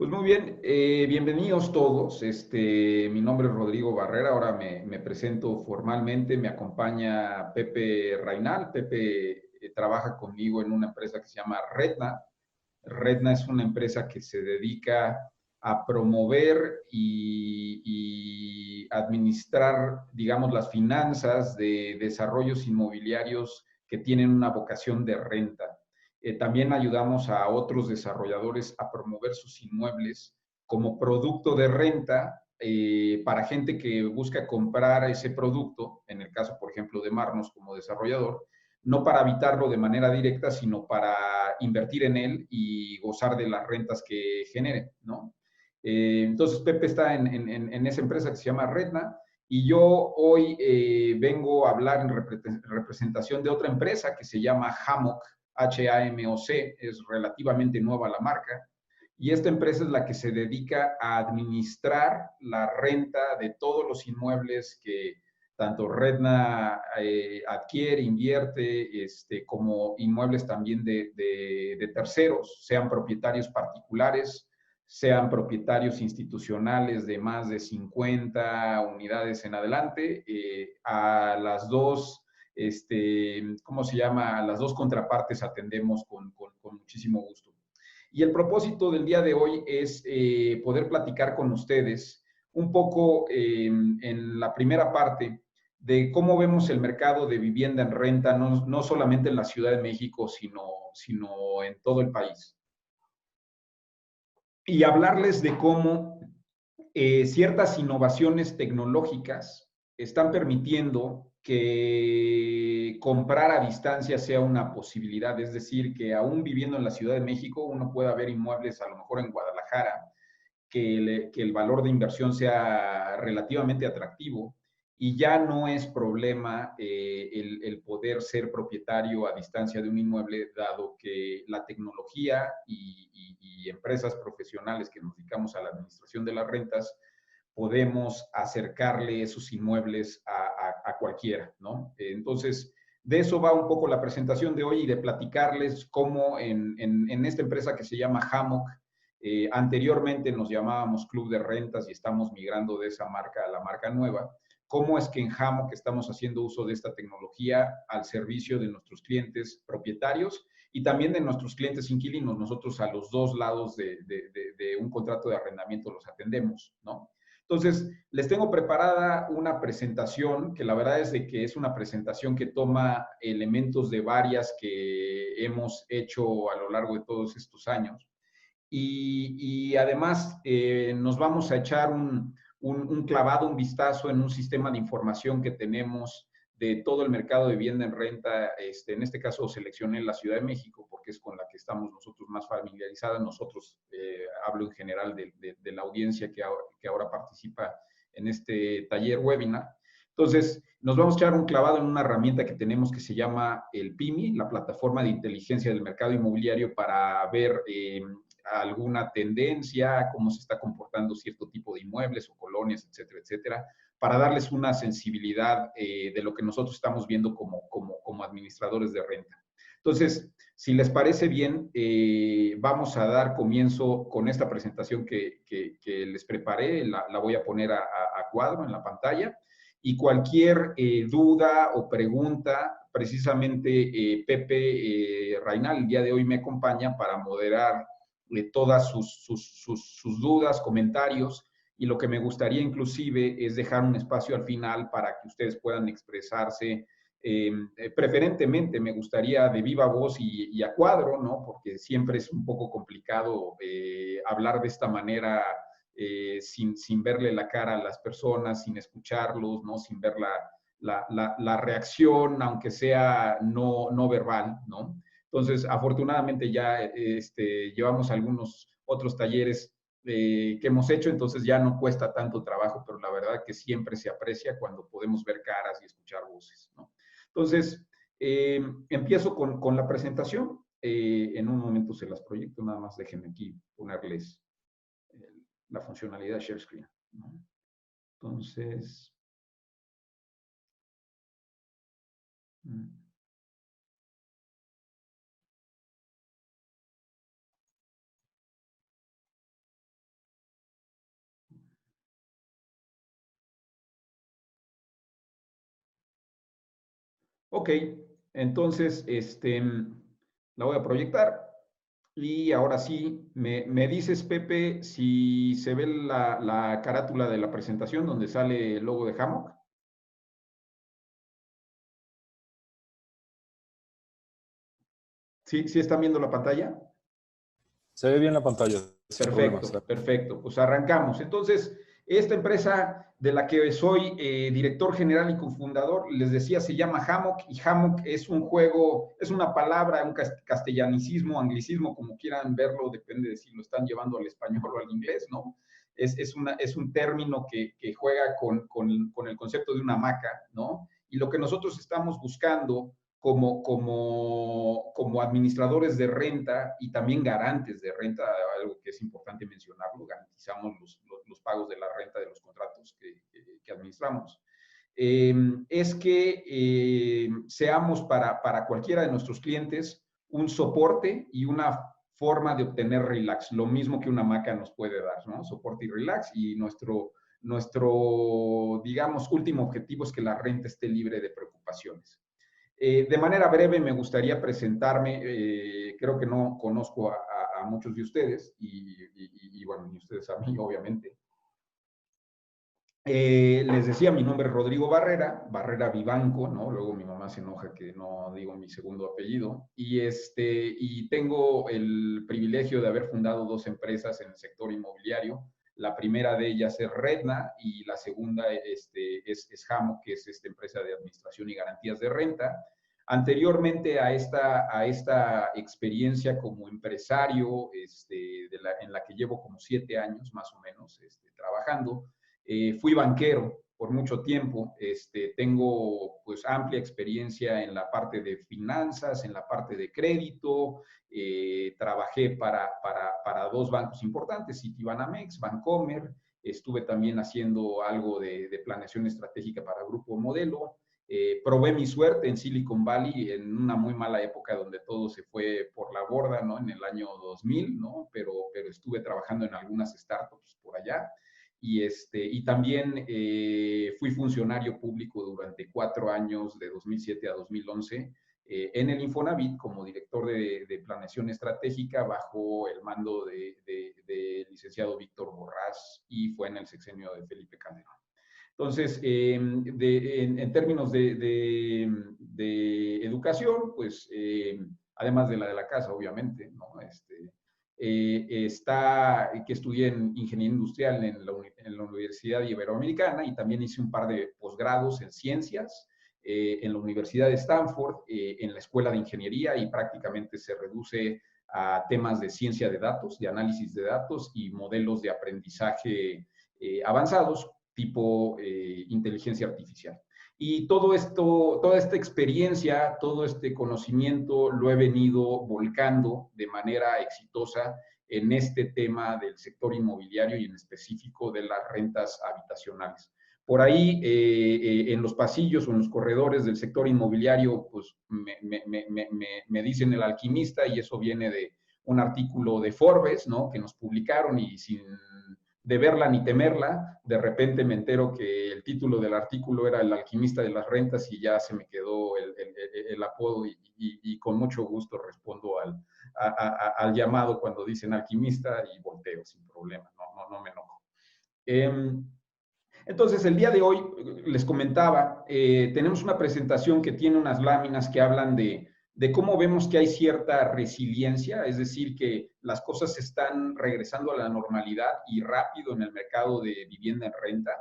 Pues muy bien, bienvenidos todos. Mi nombre es Rodrigo Barrera, ahora me presento formalmente, me acompaña Pepe Rainal. Pepe trabaja conmigo en una empresa que se llama Redna. Redna es una empresa que se dedica a promover y administrar, digamos, las finanzas de desarrollos inmobiliarios que tienen una vocación de renta. También ayudamos a otros desarrolladores a promover sus inmuebles como producto de renta para gente que busca comprar ese producto, en el caso, por ejemplo, de Marnos como desarrollador, no para habitarlo de manera directa, sino para invertir en él y gozar de las rentas que genere, ¿no? Entonces, Pepe está en esa empresa que se llama Redna, y yo hoy vengo a hablar en representación de otra empresa que se llama Hammock, HAMOC, es relativamente nueva la marca, y esta empresa es la que se dedica a administrar la renta de todos los inmuebles que tanto Redna adquiere, invierte, como inmuebles también de terceros, sean propietarios particulares, sean propietarios institucionales de más de 50 unidades en adelante, a las dos, ¿cómo se llama? A las dos contrapartes atendemos con muchísimo gusto. Y el propósito del día de hoy es poder platicar con ustedes un poco en la primera parte de cómo vemos el mercado de vivienda en renta, no solamente en la Ciudad de México, sino en todo el país. Y hablarles de cómo ciertas innovaciones tecnológicas están permitiendo que comprar a distancia sea una posibilidad, es decir, que aún viviendo en la Ciudad de México uno pueda ver inmuebles a lo mejor en Guadalajara, que el valor de inversión sea relativamente atractivo y ya no es problema el poder ser propietario a distancia de un inmueble, dado que la tecnología y empresas profesionales que nos dedicamos a la administración de las rentas podemos acercarle esos inmuebles a cualquiera, ¿no? Entonces, de eso va un poco la presentación de hoy y de platicarles cómo en esta empresa que se llama Hammock, anteriormente nos llamábamos Club de Rentas y estamos migrando de esa marca a la marca nueva, cómo es que en Hammock estamos haciendo uso de esta tecnología al servicio de nuestros clientes propietarios y también de nuestros clientes inquilinos. Nosotros a los dos lados de un contrato de arrendamiento los atendemos, ¿no? Entonces, les tengo preparada una presentación que la verdad es de que es una presentación que toma elementos de varias que hemos hecho a lo largo de todos estos años. Y además nos vamos a echar un clavado, un vistazo en un sistema de información que tenemos de todo el mercado de vivienda en renta. En este caso seleccioné la Ciudad de México porque es con la que estamos nosotros más familiarizados. Nosotros, hablo en general de la audiencia que ahora participa en este taller webinar. Entonces, nos vamos a echar un clavado en una herramienta que tenemos que se llama el PIMI, la plataforma de inteligencia del mercado inmobiliario, para ver alguna tendencia, cómo se está comportando cierto tipo de inmuebles o colonias, etcétera, etcétera, para darles una sensibilidad de lo que nosotros estamos viendo como administradores de renta. Entonces, si les parece bien, vamos a dar comienzo con esta presentación que les preparé, la voy a poner a cuadro en la pantalla, y cualquier duda o pregunta, precisamente Pepe Rainal el día de hoy me acompaña para moderar todas sus dudas, comentarios, y lo que me gustaría inclusive es dejar un espacio al final para que ustedes puedan expresarse. Preferentemente me gustaría de viva voz y a cuadro, ¿no? Porque siempre es un poco complicado hablar de esta manera sin verle la cara a las personas, sin escucharlos, ¿no? Sin ver la reacción, aunque sea no verbal, ¿no? Entonces, afortunadamente ya llevamos algunos otros talleres que hemos hecho, entonces ya no cuesta tanto trabajo, pero la verdad que siempre se aprecia cuando podemos ver caras y escuchar voces, ¿no? Entonces, empiezo con la presentación. En un momento se las proyecto, nada más déjenme aquí ponerles la funcionalidad de Share Screen, ¿no? Entonces, mm, Ok, entonces la voy a proyectar. Y ahora sí, me dices, Pepe, si se ve la carátula de la presentación donde sale el logo de Hammock. ¿Sí, sí están viendo la pantalla? Se ve bien la pantalla, sin problemas. Perfecto, perfecto. Pues arrancamos. Entonces, esta empresa de la que soy director general y cofundador, les decía, se llama Hammock, y Hammock es un juego, es una palabra, un castellanicismo, anglicismo, como quieran verlo, depende de si lo están llevando al español o al inglés, ¿no? Es un término que juega con el concepto de una hamaca, ¿no? Y lo que nosotros estamos buscando como administradores de renta y también garantes de renta, algo que es importante mencionarlo, garantizamos los pagos de la renta de los contratos que administramos. Es que seamos para cualquiera de nuestros clientes un soporte y una forma de obtener relax, lo mismo que una hamaca nos puede dar, ¿no? Soporte y relax, y digamos, último objetivo es que la renta esté libre de preocupaciones. De manera breve me gustaría presentarme, creo que no conozco a muchos de ustedes y bueno, ni ustedes a mí, obviamente. Les decía, mi nombre es Rodrigo Barrera, Barrera Vivanco, ¿no? Luego mi mamá se enoja que no digo mi segundo apellido. Y tengo el privilegio de haber fundado dos empresas en el sector inmobiliario. La primera de ellas es Redna y la segunda es Hammock, que es esta empresa de administración y garantías de renta. Anteriormente a esta experiencia como empresario, en la que llevo como 7 años más o menos trabajando, fui banquero por mucho tiempo, tengo pues amplia experiencia en la parte de finanzas, en la parte de crédito, trabajé para dos bancos importantes, Citibanamex, Bancomer, estuve también haciendo algo de planeación estratégica para Grupo Modelo, probé mi suerte en Silicon Valley en una muy mala época donde todo se fue por la borda, ¿no? En el año 2000, ¿no? Pero estuve trabajando en algunas startups por allá. Y también fui funcionario público durante 4 años, de 2007 a 2011, en el Infonavit como director de planeación estratégica bajo el mando de licenciado Víctor Borrás, y fue en el sexenio de Felipe Calderón. Entonces, en términos de educación, pues, además de la casa, obviamente, ¿no? Que estudié en Ingeniería Industrial en la Universidad Iberoamericana, y también hice un par de posgrados en ciencias en la Universidad de Stanford, en la Escuela de Ingeniería, y prácticamente se reduce a temas de ciencia de datos, de análisis de datos y modelos de aprendizaje avanzados, tipo inteligencia artificial. Y todo esto, toda esta experiencia, todo este conocimiento lo he venido volcando de manera exitosa en este tema del sector inmobiliario y en específico de las rentas habitacionales. Por ahí, en los pasillos o en los corredores del sector inmobiliario, pues me dicen el alquimista, y eso viene de un artículo de Forbes, ¿no? Que nos publicaron, y sin de verla ni temerla, de repente me entero que el título del artículo era El alquimista de las rentas, y ya se me quedó el apodo, y con mucho gusto respondo al llamado cuando dicen alquimista, y volteo sin problema, no me enojo. Entonces, el día de hoy, les comentaba, tenemos una presentación que tiene unas láminas que hablan de cómo vemos que hay cierta resiliencia, es decir, que las cosas están regresando a la normalidad y rápido en el mercado de vivienda en renta,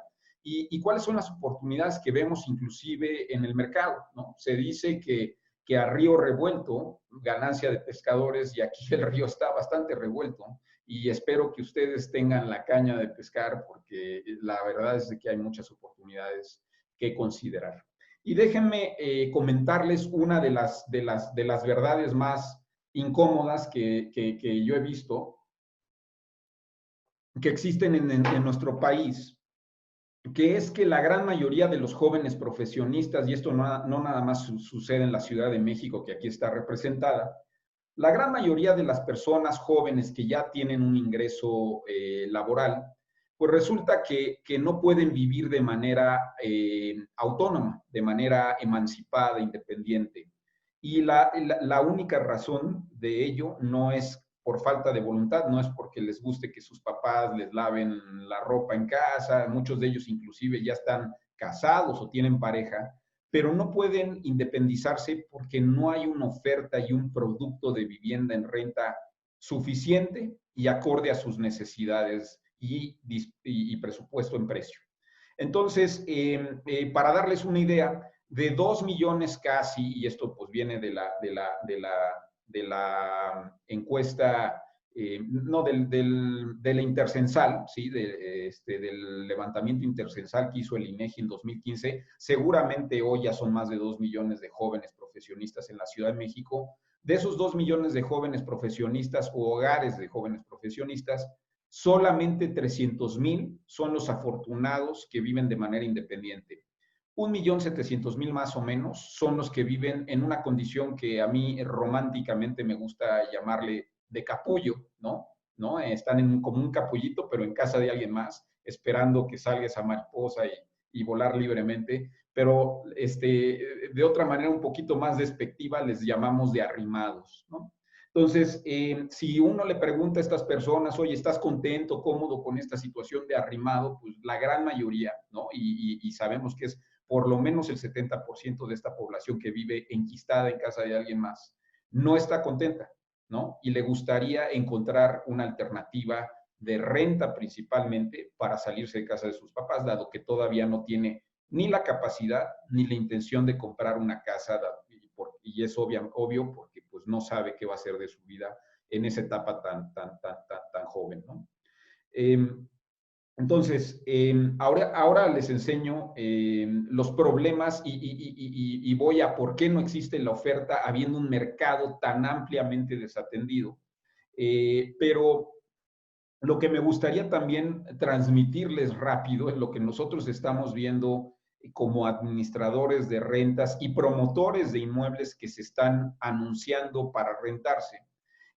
y cuáles son las oportunidades que vemos inclusive en el mercado, ¿no? Se dice que a río revuelto, ganancia de pescadores, y aquí el río está bastante revuelto, y espero que ustedes tengan la caña de pescar, porque la verdad es que hay muchas oportunidades que considerar. Y déjenme comentarles una de las verdades más incómodas que yo he visto, que existen en nuestro país, que es que la gran mayoría de los jóvenes profesionistas, y esto no nada más sucede en la Ciudad de México, que aquí está representada, la gran mayoría de las personas jóvenes que ya tienen un ingreso laboral, pues resulta que no pueden vivir de manera autónoma, de manera emancipada, independiente. Y la única razón de ello no es por falta de voluntad, no es porque les guste que sus papás les laven la ropa en casa, muchos de ellos inclusive ya están casados o tienen pareja, pero no pueden independizarse porque no hay una oferta y un producto de vivienda en renta suficiente y acorde a sus necesidades y presupuesto en precio. Entonces, para darles una idea, de 2 millones casi, y esto pues viene de la encuesta, no, de la Intercensal, ¿sí? Del levantamiento intercensal que hizo el INEGI en 2015, seguramente hoy ya son más de 2 millones de jóvenes profesionistas en la Ciudad de México. De esos 2 millones de jóvenes profesionistas o hogares de jóvenes profesionistas, solamente 300,000 son los afortunados que viven de manera independiente. 1,700,000 más o menos son los que viven en una condición que a mí románticamente me gusta llamarle de capullo, ¿no? Están como un capullito, pero en casa de alguien más, esperando que salga esa mariposa y volar libremente. Pero de otra manera un poquito más despectiva les llamamos de arrimados, ¿no? Entonces, si uno le pregunta a estas personas, oye, ¿estás contento, cómodo con esta situación de arrimado? Pues la gran mayoría, ¿no? Y sabemos que es por lo menos el 70% de esta población que vive enquistada en casa de alguien más, no está contenta, ¿no? Y le gustaría encontrar una alternativa de renta principalmente para salirse de casa de sus papás, dado que todavía no tiene ni la capacidad ni la intención de comprar una casa, y es obvio porque pues no sabe qué va a hacer de su vida en esa etapa tan joven, ¿no? Entonces, ahora les enseño los problemas y voy a por qué no existe la oferta habiendo un mercado tan ampliamente desatendido. Pero lo que me gustaría también transmitirles rápido es lo que nosotros estamos viendo como administradores de rentas y promotores de inmuebles que se están anunciando para rentarse,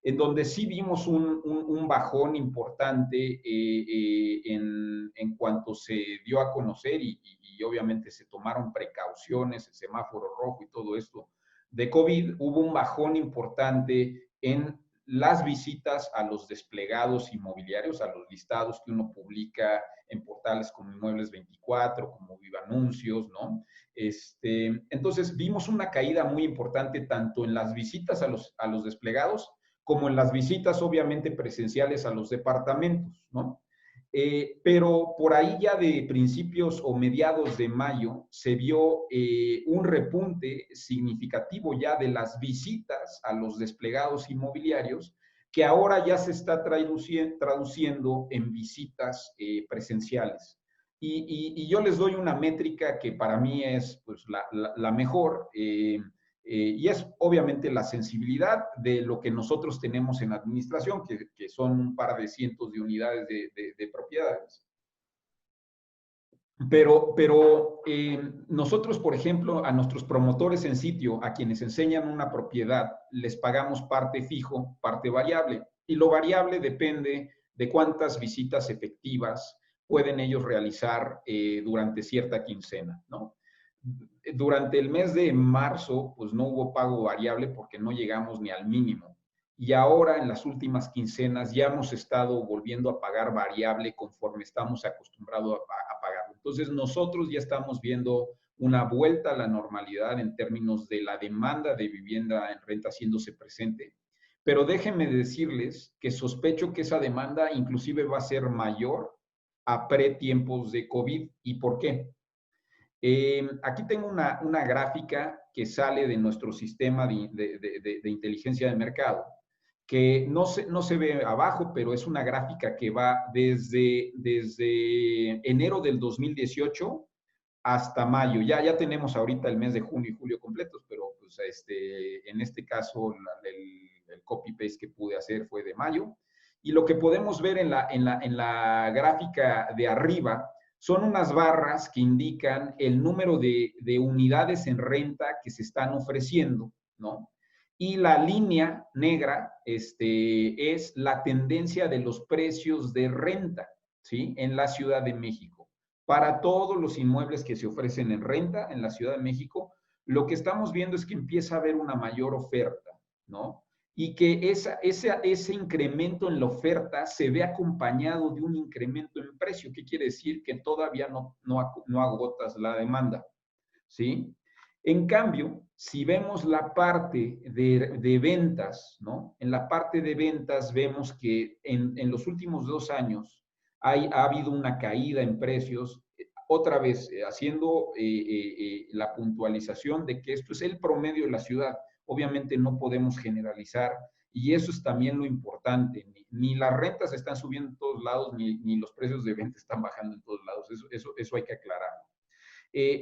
en donde sí vimos un bajón importante en cuanto se dio a conocer y obviamente se tomaron precauciones, el semáforo rojo y todo esto de COVID, hubo un bajón importante en las visitas a los desplegados inmobiliarios, a los listados que uno publica en portales como Inmuebles 24, como Viva Anuncios, ¿no? Entonces vimos una caída muy importante tanto en las visitas a los desplegados como en las visitas obviamente presenciales a los departamentos, ¿no? Pero por ahí ya de principios o mediados de mayo se vio un repunte significativo ya de las visitas a los desplegados inmobiliarios, que ahora ya se está traduciendo en visitas presenciales. Y yo les doy una métrica que para mí es pues, la mejor, y es obviamente la sensibilidad de lo que nosotros tenemos en administración, que son un par de cientos de unidades de propiedades. Pero nosotros, por ejemplo, a nuestros promotores en sitio, a quienes enseñan una propiedad, les pagamos parte fijo, parte variable. Y lo variable depende de cuántas visitas efectivas pueden ellos realizar durante cierta quincena, ¿no? Durante el mes de marzo, pues no hubo pago variable porque no llegamos ni al mínimo. Y ahora en las últimas quincenas ya hemos estado volviendo a pagar variable conforme estamos acostumbrados a pagarlo. Entonces nosotros ya estamos viendo una vuelta a la normalidad en términos de la demanda de vivienda en renta haciéndose presente. Pero déjenme decirles que sospecho que esa demanda inclusive va a ser mayor a pre-tiempos de COVID. ¿Y por qué? Aquí tengo una gráfica que sale de nuestro sistema de inteligencia de mercado, que no se ve abajo, pero es una gráfica que va desde enero del 2018 hasta mayo. Ya tenemos ahorita el mes de junio y julio completos, pero pues, en este caso el copy-paste que pude hacer fue de mayo. Y lo que podemos ver en la gráfica de arriba son unas barras que indican el número de unidades en renta que se están ofreciendo, ¿no? Y la línea negra es la tendencia de los precios de renta. ¿sí? En la Ciudad de México. Para todos los inmuebles que se ofrecen en renta en la Ciudad de México, lo que estamos viendo es que empieza a haber una mayor oferta, ¿no? Y que ese incremento en la oferta se ve acompañado de un incremento en precio. ¿Qué quiere decir? Que todavía no agotas la demanda, ¿sí? En cambio, si vemos la parte de ventas, ¿no? En la parte de ventas vemos que en los últimos 2 años ha habido una caída en precios, otra vez haciendo la puntualización de que esto es el promedio de la ciudad. Obviamente no podemos generalizar y eso es también lo importante. Ni las rentas están subiendo en todos lados, ni los precios de venta están bajando en todos lados. Eso hay que aclararlo.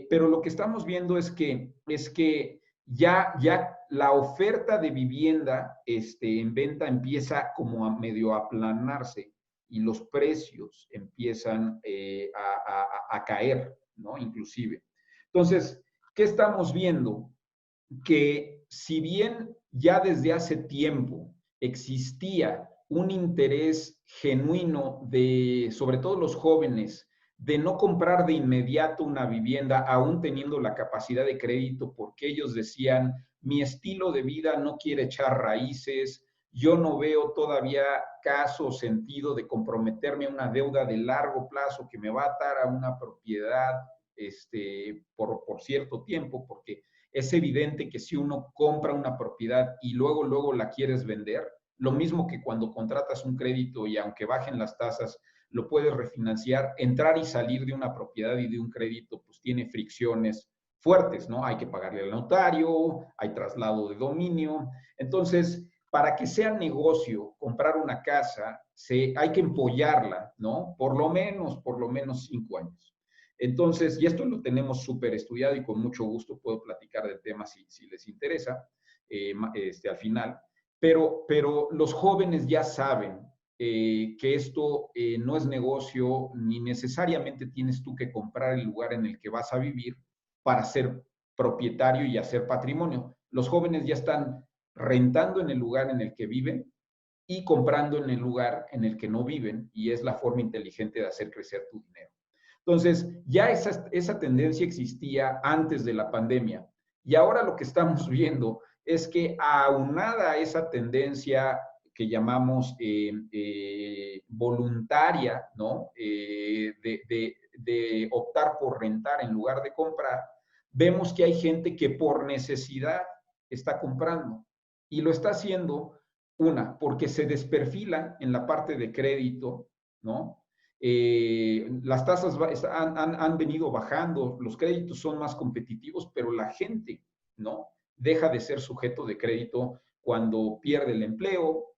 Pero lo que estamos viendo es que ya la oferta de vivienda en venta empieza como a medio aplanarse y los precios empiezan a caer, ¿no? Inclusive. Entonces, ¿qué estamos viendo? Que si bien ya desde hace tiempo existía un interés genuino de, sobre todo los jóvenes, de no comprar de inmediato una vivienda, aún teniendo la capacidad de crédito, porque ellos decían, mi estilo de vida no quiere echar raíces, yo no veo todavía caso o sentido de comprometerme a una deuda de largo plazo que me va a atar a una propiedad por cierto tiempo, porque es evidente que si uno compra una propiedad y luego la quieres vender, lo mismo que cuando contratas un crédito y aunque bajen las tasas, lo puedes refinanciar, entrar y salir de una propiedad y de un crédito, pues tiene fricciones fuertes, ¿no? Hay que pagarle al notario, hay traslado de dominio. Entonces, para que sea negocio comprar una casa, hay que empollarla, ¿no? Por lo menos 5 años. Entonces, y esto lo tenemos súper estudiado y con mucho gusto puedo platicar del tema si les interesa al final, pero los jóvenes ya saben que esto no es negocio ni necesariamente tienes tú que comprar el lugar en el que vas a vivir para ser propietario y hacer patrimonio. Los jóvenes ya están rentando en el lugar en el que viven y comprando en el lugar en el que no viven y es la forma inteligente de hacer crecer tu dinero. Entonces, ya esa tendencia existía antes de la pandemia y ahora lo que estamos viendo es que aunada a esa tendencia que llamamos voluntaria, ¿no? De optar por rentar en lugar de comprar, vemos que hay gente que por necesidad está comprando y lo está haciendo, porque se desperfila en la parte de crédito, ¿no? Las tasas han venido bajando, los créditos son más competitivos, pero la gente, ¿no? Deja de ser sujeto de crédito cuando pierde el empleo,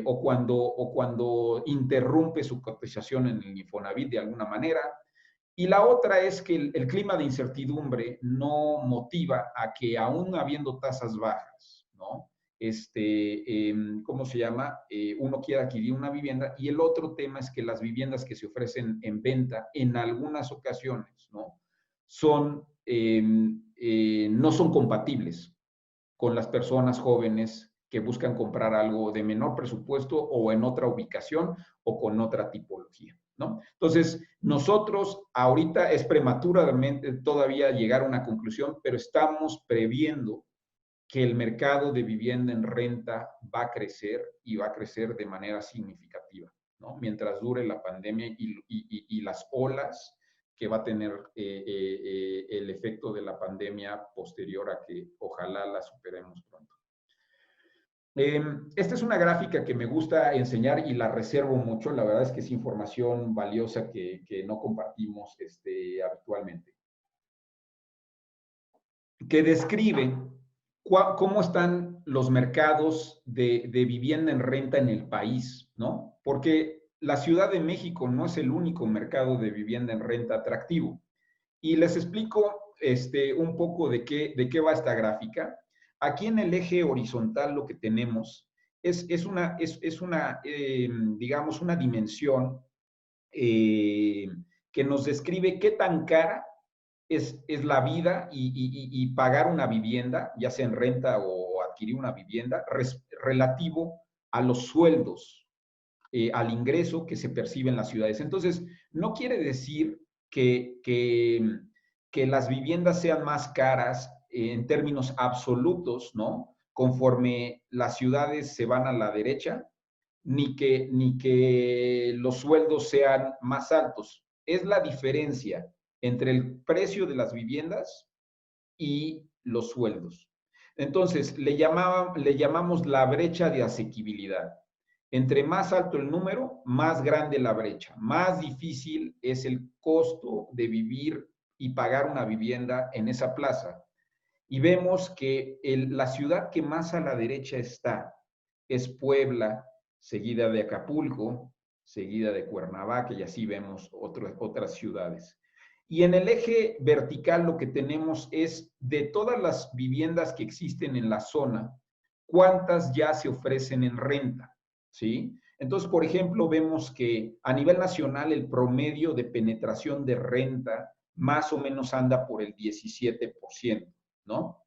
o cuando interrumpe su cotización en el Infonavit de alguna manera. Y la otra es que el clima de incertidumbre no motiva a que aún habiendo tasas bajas, ¿no? ¿Cómo se llama? Uno quiere adquirir una vivienda y el otro tema es que las viviendas que se ofrecen en venta en algunas ocasiones, ¿no? No son compatibles con las personas jóvenes que buscan comprar algo de menor presupuesto o en otra ubicación o con otra tipología, ¿no? Entonces, nosotros ahorita es prematuramente todavía llegar a una conclusión, pero estamos previendo que el mercado de vivienda en renta va a crecer y va a crecer de manera significativa, ¿no? Mientras dure la pandemia y las olas que va a tener el efecto de la pandemia posterior a que ojalá la superemos pronto. Esta es una gráfica que me gusta enseñar y la reservo mucho. La verdad es que es información valiosa que no compartimos habitualmente. Que describe cómo están los mercados de vivienda en renta en el país, ¿no? Porque la Ciudad de México no es el único mercado de vivienda en renta atractivo. Y les explico un poco de qué va esta gráfica. Aquí en el eje horizontal lo que tenemos es una digamos, una dimensión que nos describe qué tan cara es la vida y pagar una vivienda, ya sea en renta o adquirir una vivienda, relativo a los sueldos al ingreso que se percibe en las ciudades. Entonces, no quiere decir que las viviendas sean más caras en términos absolutos, ¿no? Conforme las ciudades se van a la derecha, ni que los sueldos sean más altos. Es la diferencia entre el precio de las viviendas y los sueldos. Entonces, le llamamos la brecha de asequibilidad. Entre más alto el número, más grande la brecha, más difícil es el costo de vivir y pagar una vivienda en esa plaza. Y vemos que la ciudad que más a la derecha está es Puebla, seguida de Acapulco, seguida de Cuernavaca, y así vemos otras ciudades. Y en el eje vertical lo que tenemos es de todas las viviendas que existen en la zona, cuántas ya se ofrecen en renta, ¿sí? Entonces, por ejemplo, vemos que a nivel nacional el promedio de penetración de renta más o menos anda por el 17%, ¿no?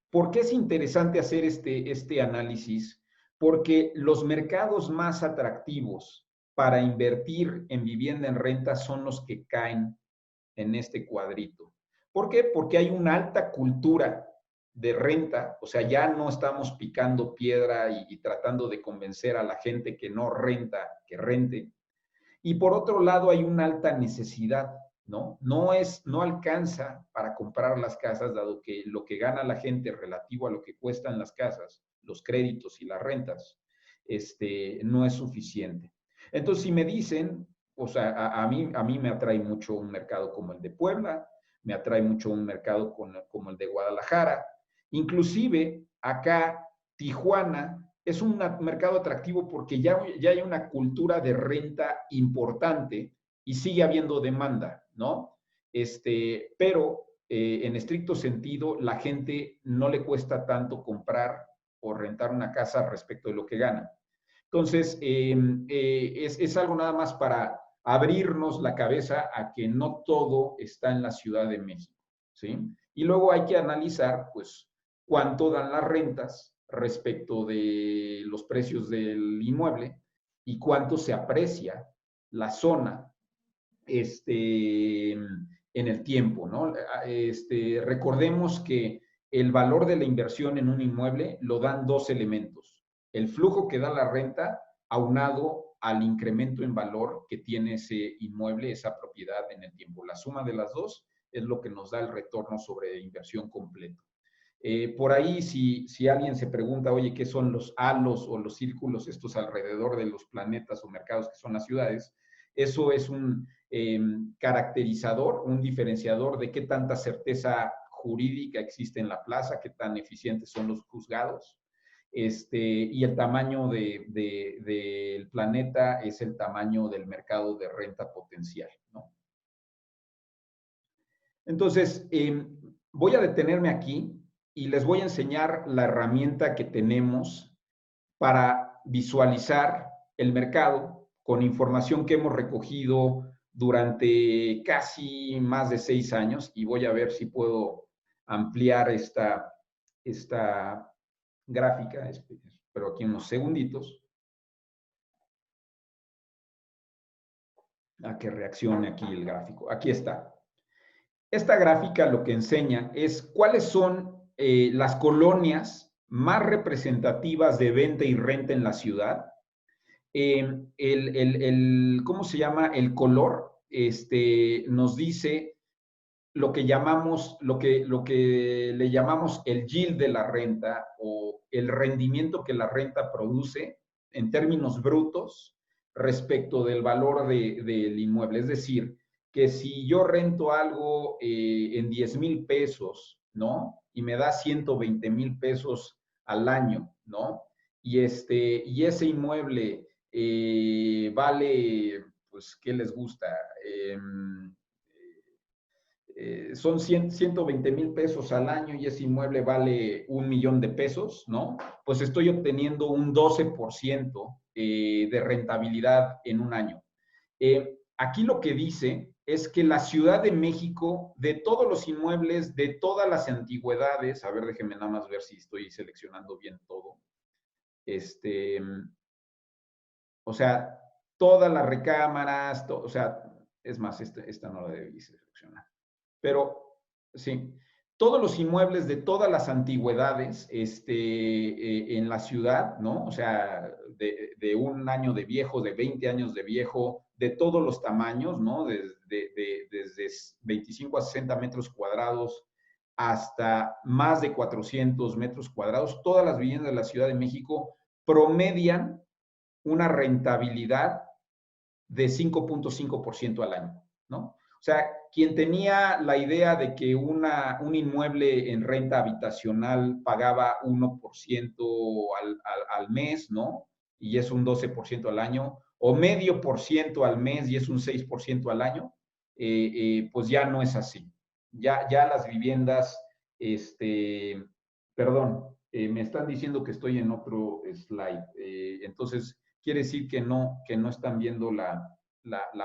¿Por qué es interesante hacer este análisis? Porque los mercados más atractivos para invertir en vivienda en renta son los que caen en este cuadrito. ¿Por qué? Porque hay una alta cultura de renta, o sea, ya no estamos picando piedra y tratando de convencer a la gente que no renta, que rente. Y por otro lado, hay una alta necesidad, ¿no? No alcanza para comprar las casas, dado que lo que gana la gente relativo a lo que cuestan las casas, los créditos y las rentas, no es suficiente. Entonces, si me dicen, o sea, a mí me atrae mucho un mercado como el de Puebla, me atrae mucho un mercado como el de Guadalajara, inclusive acá Tijuana es un mercado atractivo porque ya hay una cultura de renta importante y sigue habiendo demanda, ¿no? Pero en estricto sentido, la gente no le cuesta tanto comprar o rentar una casa respecto de lo que gana. Entonces, es algo nada más para abrirnos la cabeza a que no todo está en la Ciudad de México, ¿sí? Y luego hay que analizar, pues, cuánto dan las rentas respecto de los precios del inmueble y cuánto se aprecia la zona en el tiempo, ¿no? Recordemos que el valor de la inversión en un inmueble lo dan dos elementos: el flujo que da la renta aunado al incremento en valor que tiene ese inmueble, esa propiedad en el tiempo. La suma de las dos es lo que nos da el retorno sobre inversión completo. Por ahí, si alguien se pregunta, oye, ¿qué son los halos o los círculos estos alrededor de los planetas o mercados que son las ciudades? Eso es un caracterizador, un diferenciador de qué tanta certeza jurídica existe en la plaza, qué tan eficientes son los juzgados. Y el tamaño del planeta es el tamaño del mercado de renta potencial, ¿no? Entonces, voy a detenerme aquí y les voy a enseñar la herramienta que tenemos para visualizar el mercado con información que hemos recogido durante casi más de 6 años, y voy a ver si puedo ampliar esta gráfica, pero aquí unos segunditos, a que reaccione aquí el gráfico. Aquí está. Esta gráfica lo que enseña es cuáles son las colonias más representativas de venta y renta en la ciudad. ¿Cómo se llama? El color nos dice lo que le llamamos el yield de la renta, o el rendimiento que la renta produce en términos brutos respecto del valor del inmueble. Es decir, que si yo rento algo en 10,000 pesos, ¿no? Y me da 120,000 pesos al año, ¿no? Y ese inmueble vale, pues, ¿qué les gusta? Son 120,000 pesos al año y ese inmueble vale 1,000,000 de pesos, ¿no? Pues estoy obteniendo un 12% de rentabilidad en un año. Aquí lo que dice es que la Ciudad de México, de todos los inmuebles, de todas las antigüedades, a ver, déjenme nada más ver si estoy seleccionando bien todo, O sea, todas las recámaras, o sea, es más, esta no la debí seleccionar. Pero, sí, todos los inmuebles de todas las antigüedades en la ciudad, ¿no? O sea, de 1 año de viejo, de 20 años de viejo, de todos los tamaños, ¿no? Desde 25 a 60 metros cuadrados hasta más de 400 metros cuadrados, todas las viviendas de la Ciudad de México promedian una rentabilidad de 5.5% al año, ¿no? O sea, quien tenía la idea de que un inmueble en renta habitacional pagaba 1% al mes, ¿no? Y es un 12% al año, o medio por ciento al mes y es un 6% al año, pues ya no es así. Ya las viviendas, perdón, me están diciendo que estoy en otro slide. Entonces, quiere decir que no están viendo la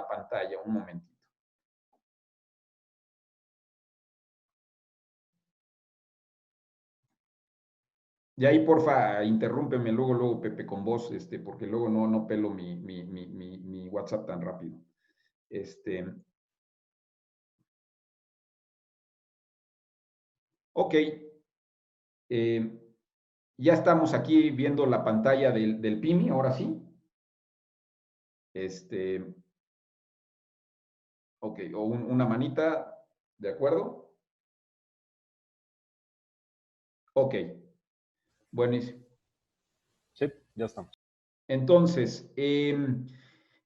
pantalla. Un momentito. Y ahí, porfa, interrúmpeme luego, Pepe, con voz, porque luego no pelo mi WhatsApp tan rápido. Ok. Ya estamos aquí viendo la pantalla del PIMI, ahora sí. Ok, o una manita, ¿de acuerdo? Ok, buenísimo. Sí, ya estamos. Entonces, ¿qué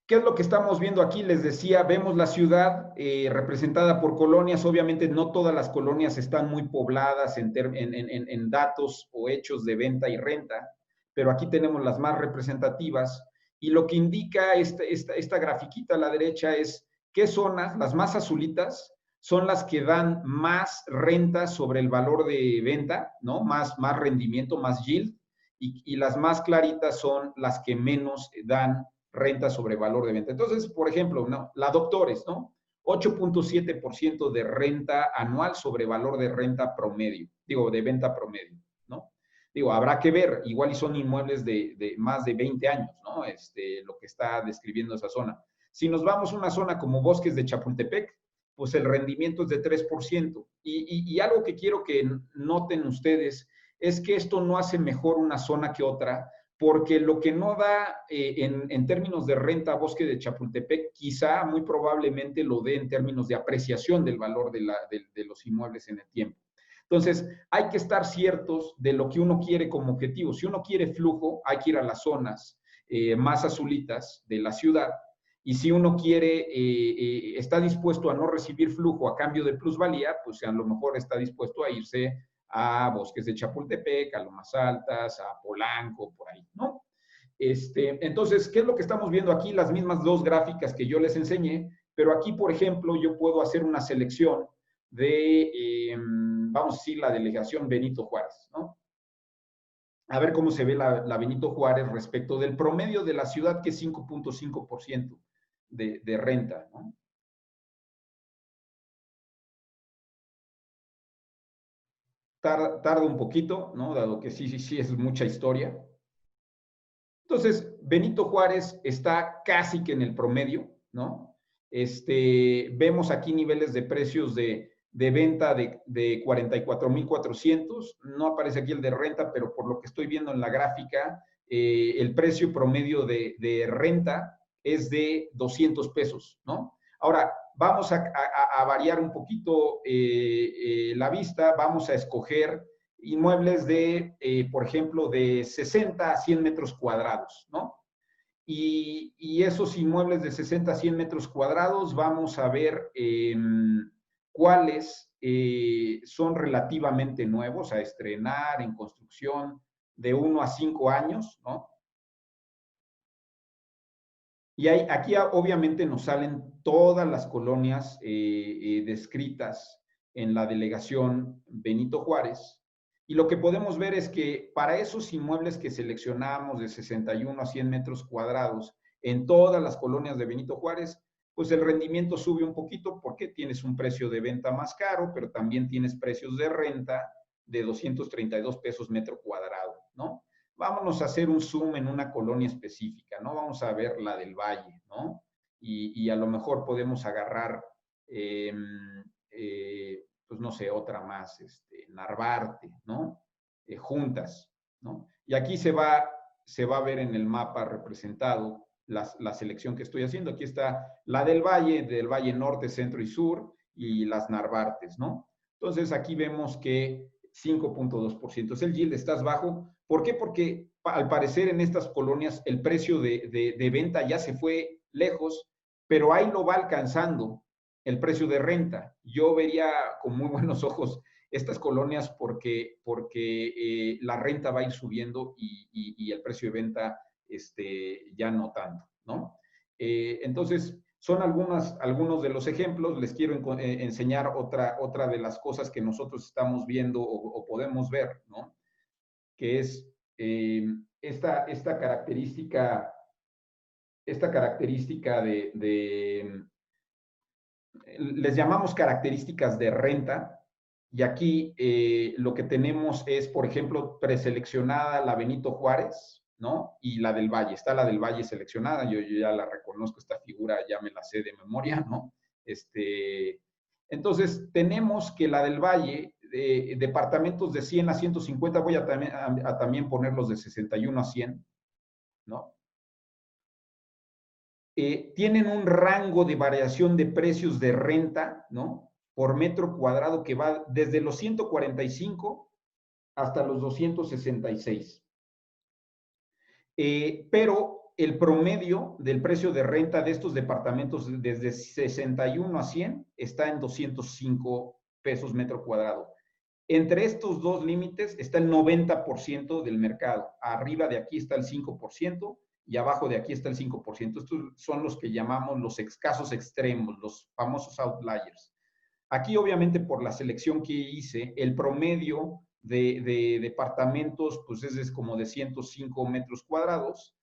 es lo que estamos viendo aquí? Les decía, vemos la ciudad representada por colonias. Obviamente no todas las colonias están muy pobladas en datos o hechos de venta y renta, pero aquí tenemos las más representativas. Y lo que indica esta grafiquita a la derecha es qué zonas, las más azulitas, son las que dan más renta sobre el valor de venta, ¿no? Más rendimiento, más yield. Y las más claritas son las que menos dan renta sobre valor de venta. Entonces, por ejemplo, ¿no? La Doctores, ¿no? 8.7% de renta anual sobre valor de renta promedio, digo, de venta promedio, ¿no? Digo, habrá que ver, igual y son inmuebles de más de 20 años, ¿no? Lo que está describiendo esa zona. Si nos vamos a una zona como Bosques de Chapultepec, pues el rendimiento es de 3%. Y algo que quiero que noten ustedes es que esto no hace mejor una zona que otra, porque lo que no da en términos de renta Bosque de Chapultepec, quizá muy probablemente lo dé en términos de apreciación del valor de los inmuebles en el tiempo. Entonces, hay que estar ciertos de lo que uno quiere como objetivo. Si uno quiere flujo, hay que ir a las zonas más azulitas de la ciudad. Y si uno quiere, está dispuesto a no recibir flujo a cambio de plusvalía, pues a lo mejor está dispuesto a irse a Bosques de Chapultepec, a Lomas Altas, a Polanco, por ahí, ¿no? Entonces, ¿qué es lo que estamos viendo aquí? Las mismas dos gráficas que yo les enseñé, pero aquí, por ejemplo, yo puedo hacer una selección de, vamos a decir, la delegación Benito Juárez, ¿no? A ver cómo se ve la Benito Juárez respecto del promedio de la ciudad, que es 5.5% de renta, ¿no? Tarda un poquito, ¿no? Dado que sí es mucha historia. Entonces, Benito Juárez está casi que en el promedio, ¿no? Vemos aquí niveles de precios de venta de 44,400. No aparece aquí el de renta, pero por lo que estoy viendo en la gráfica, el precio promedio de renta es de 200 pesos, ¿no? Ahora, vamos a variar un poquito la vista, vamos a escoger inmuebles por ejemplo, de 60 a 100 metros cuadrados, ¿no? Y esos inmuebles de 60 a 100 metros cuadrados, vamos a ver cuáles son relativamente nuevos a estrenar en construcción de 1 a 5 años, ¿no? Y aquí obviamente nos salen todas las colonias descritas en la delegación Benito Juárez. Y lo que podemos ver es que para esos inmuebles que seleccionamos de 61 a 100 metros cuadrados en todas las colonias de Benito Juárez, pues el rendimiento sube un poquito porque tienes un precio de venta más caro, pero también tienes precios de renta de 232 pesos metro cuadrado, ¿no? vámonos a hacer un zoom en una colonia específica, ¿no? Vamos a ver la del Valle, ¿no? Y a lo mejor podemos agarrar, pues no sé, otra más, Narvarte, ¿no? Juntas, ¿no? Y aquí se va a ver en el mapa representado la selección que estoy haciendo. Aquí está la del Valle Norte, Centro y Sur, y las Narvartes, ¿no? Entonces aquí vemos que 5.2% es el yield, estás bajo. ¿Por qué? Porque al parecer en estas colonias el precio de venta ya se fue lejos, pero ahí lo va alcanzando el precio de renta. Yo vería con muy buenos ojos estas colonias porque la renta va a ir subiendo y el precio de venta ya no tanto, ¿no? Entonces, son algunos de los ejemplos. Les quiero enseñar otra de las cosas que nosotros estamos viendo o podemos ver, ¿no? Que es esta característica les llamamos características de renta, y aquí lo que tenemos es, por ejemplo, preseleccionada la Benito Juárez, ¿no? Y la del Valle. Está la del Valle seleccionada, yo ya la reconozco, esta figura ya me la sé de memoria, ¿no? Entonces, tenemos que la del Valle, departamentos de 100 a 150, voy a también ponerlos de 61 a 100, ¿no? Tienen un rango de variación de precios de renta, ¿no? Por metro cuadrado que va desde los 145 hasta los 266. Pero el promedio del precio de renta de estos departamentos desde 61 a 100 está en 205 pesos metro cuadrado. Entre estos dos límites está el 90% del mercado. Arriba de aquí está el 5%, y abajo de aquí está el 5%. Estos son los que llamamos los casos extremos, los famosos outliers. Aquí, obviamente, por la selección que hice, el promedio de departamentos pues es como de 105 metros cuadrados.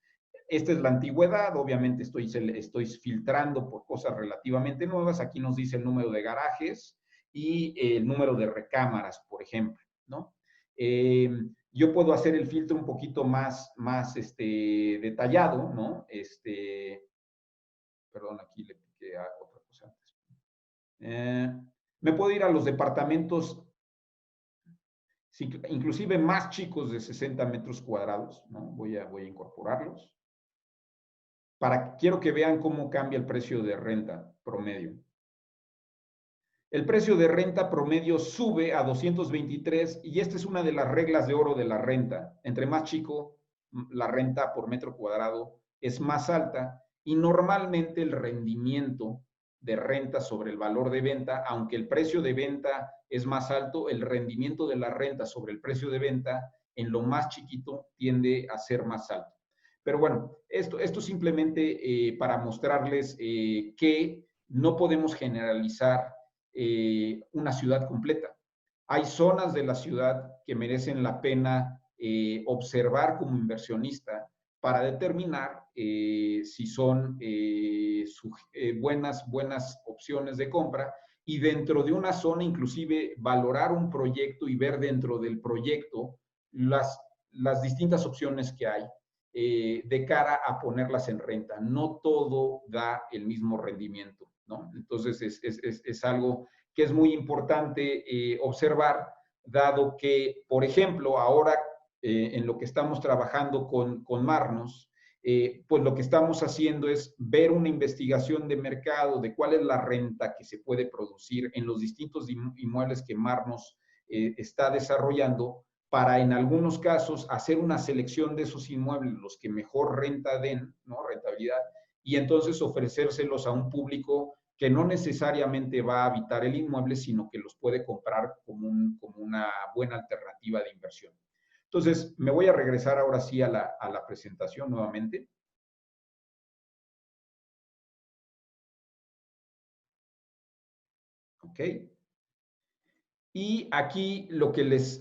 Esta es la antigüedad, obviamente estoy filtrando por cosas relativamente nuevas. Aquí nos dice el número de garajes y el número de recámaras, por ejemplo, ¿no? Yo puedo hacer el filtro un poquito más detallado, ¿no? Perdón, aquí le piqué a otra cosa antes. Me puedo ir a los departamentos, inclusive más chicos de 60 metros cuadrados, ¿no? Voy a incorporarlos. Quiero que vean cómo cambia el precio de renta promedio. El precio de renta promedio sube a 223 y esta es una de las reglas de oro de la renta. Entre más chico la renta por metro cuadrado es más alta, y normalmente el rendimiento de renta sobre el valor de venta, aunque el precio de venta es más alto, el rendimiento de la renta sobre el precio de venta en lo más chiquito tiende a ser más alto. Pero bueno, esto simplemente para mostrarles que no podemos generalizar una ciudad completa. Hay zonas de la ciudad que merecen la pena observar como inversionista para determinar si son buenas opciones de compra, y dentro de una zona inclusive valorar un proyecto y ver dentro del proyecto las distintas opciones que hay de cara a ponerlas en renta. No todo da el mismo rendimiento, ¿no? Entonces es algo que es muy importante observar, dado que, por ejemplo, ahora en lo que estamos trabajando con Marnos, pues lo que estamos haciendo es ver una investigación de mercado de cuál es la renta que se puede producir en los distintos inmuebles que Marnos está desarrollando, para en algunos casos hacer una selección de esos inmuebles, los que mejor renta den, ¿no? Rentabilidad, y entonces ofrecérselos a un público que no necesariamente va a habitar el inmueble, sino que los puede comprar como una buena alternativa de inversión. Entonces, me voy a regresar ahora sí a la presentación nuevamente. ¿Ok? Y aquí lo que les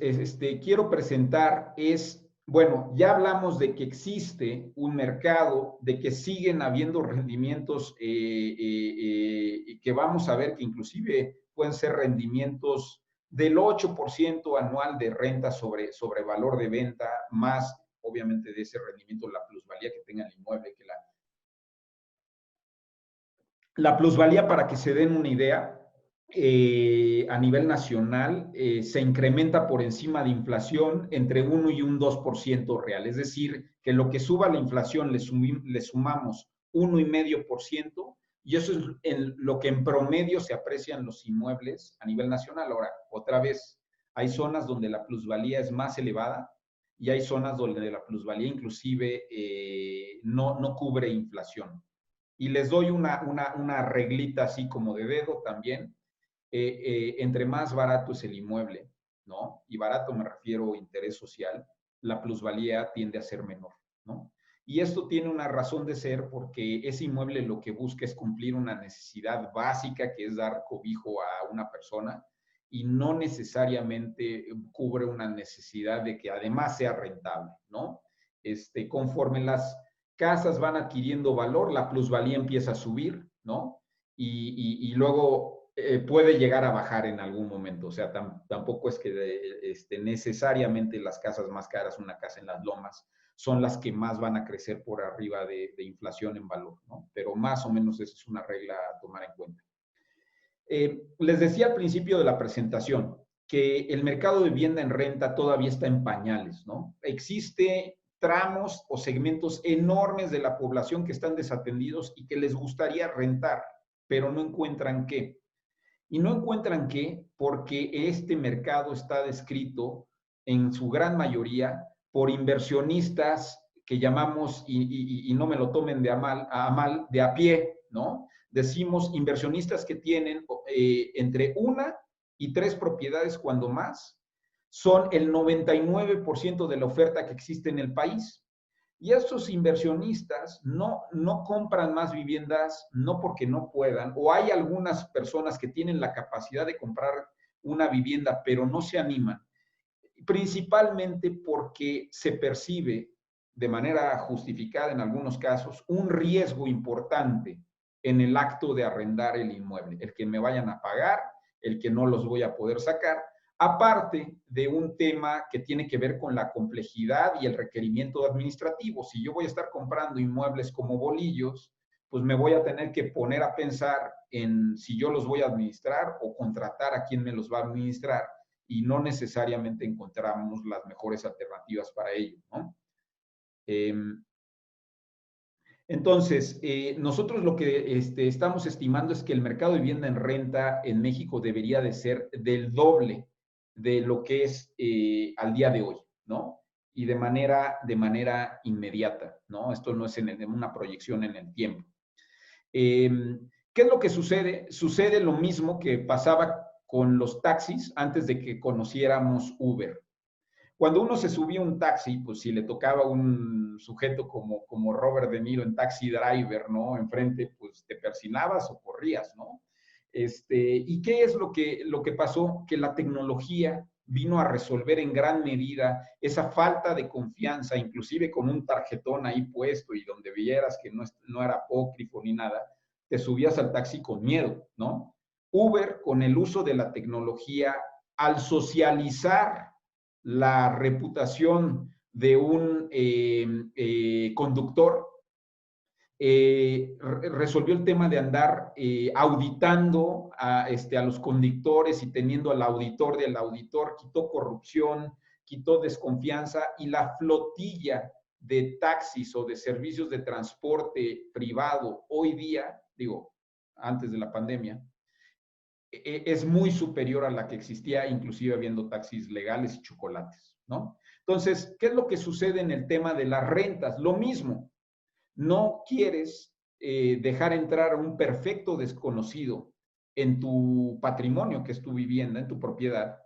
quiero presentar es, bueno, ya hablamos de que existe un mercado, de que siguen habiendo rendimientos que vamos a ver que inclusive pueden ser rendimientos del 8% anual de renta sobre valor de venta, más obviamente, de ese rendimiento, la plusvalía que tenga el inmueble, que la plusvalía, para que se den una idea, a nivel nacional se incrementa por encima de inflación entre 1 y un 2% real. Es decir, que lo que suba la inflación le sumamos 1,5%, y eso es lo que en promedio se aprecian los inmuebles a nivel nacional. Ahora, otra vez, hay zonas donde la plusvalía es más elevada y hay zonas donde la plusvalía inclusive no cubre inflación. Y les doy una reglita así como de dedo también. Entre más barato es el inmueble, ¿no? Y barato me refiero a interés social, la plusvalía tiende a ser menor, ¿no? Y esto tiene una razón de ser porque ese inmueble lo que busca es cumplir una necesidad básica, que es dar cobijo a una persona, y no necesariamente cubre una necesidad de que además sea rentable, ¿no? Conforme las casas van adquiriendo valor, la plusvalía empieza a subir, ¿no? Y luego puede llegar a bajar en algún momento. O sea, tampoco es que necesariamente las casas más caras, una casa en las lomas, son las que más van a crecer por arriba de inflación en valor, ¿no? Pero más o menos esa es una regla a tomar en cuenta. Les decía al principio de la presentación que el mercado de vivienda en renta todavía está en pañales, ¿no? Existe tramos o segmentos enormes de la población que están desatendidos y que les gustaría rentar, pero no encuentran qué. Y no encuentran qué porque este mercado está descrito en su gran mayoría por inversionistas que llamamos, y no me lo tomen de a mal, de a pie, ¿no? Decimos inversionistas que tienen entre 1 y 3 propiedades, cuando más, son el 99% de la oferta que existe en el país. Y estos inversionistas no compran más viviendas, no porque no puedan, o hay algunas personas que tienen la capacidad de comprar una vivienda, pero no se animan, principalmente porque se percibe de manera justificada en algunos casos un riesgo importante en el acto de arrendar el inmueble, el que me vayan a pagar, el que no los voy a poder sacar, aparte de un tema que tiene que ver con la complejidad y el requerimiento administrativo. Si yo voy a estar comprando inmuebles como bolillos, pues me voy a tener que poner a pensar en si yo los voy a administrar o contratar a quien me los va a administrar, y no necesariamente encontramos las mejores alternativas para ello, ¿no? Entonces, nosotros lo que estamos estimando es que el mercado de vivienda en renta en México debería de ser del doble de lo que es al día de hoy, ¿no? Y de manera inmediata, ¿no? Esto no es en una proyección en el tiempo. ¿Qué es lo que sucede? Sucede lo mismo que pasaba con los taxis antes de que conociéramos Uber. Cuando uno se subía a un taxi, pues si le tocaba un sujeto como Robert De Niro en Taxi Driver, ¿no? Enfrente, pues te persinabas o corrías, ¿no? ¿Y qué es lo que pasó? Que la tecnología vino a resolver en gran medida esa falta de confianza, inclusive con un tarjetón ahí puesto y donde vieras que no era apócrifo ni nada, te subías al taxi con miedo, ¿no? Uber, con el uso de la tecnología, al socializar la reputación de un conductor, resolvió el tema de andar auditando a los conductores y teniendo al auditor del auditor, quitó corrupción, quitó desconfianza, y la flotilla de taxis o de servicios de transporte privado hoy día, digo, antes de la pandemia, es muy superior a la que existía, inclusive habiendo taxis legales y chocolates, ¿no? Entonces, ¿qué es lo que sucede en el tema de las rentas? Lo mismo, no quieres dejar entrar a un perfecto desconocido en tu patrimonio, que es tu vivienda, en tu propiedad,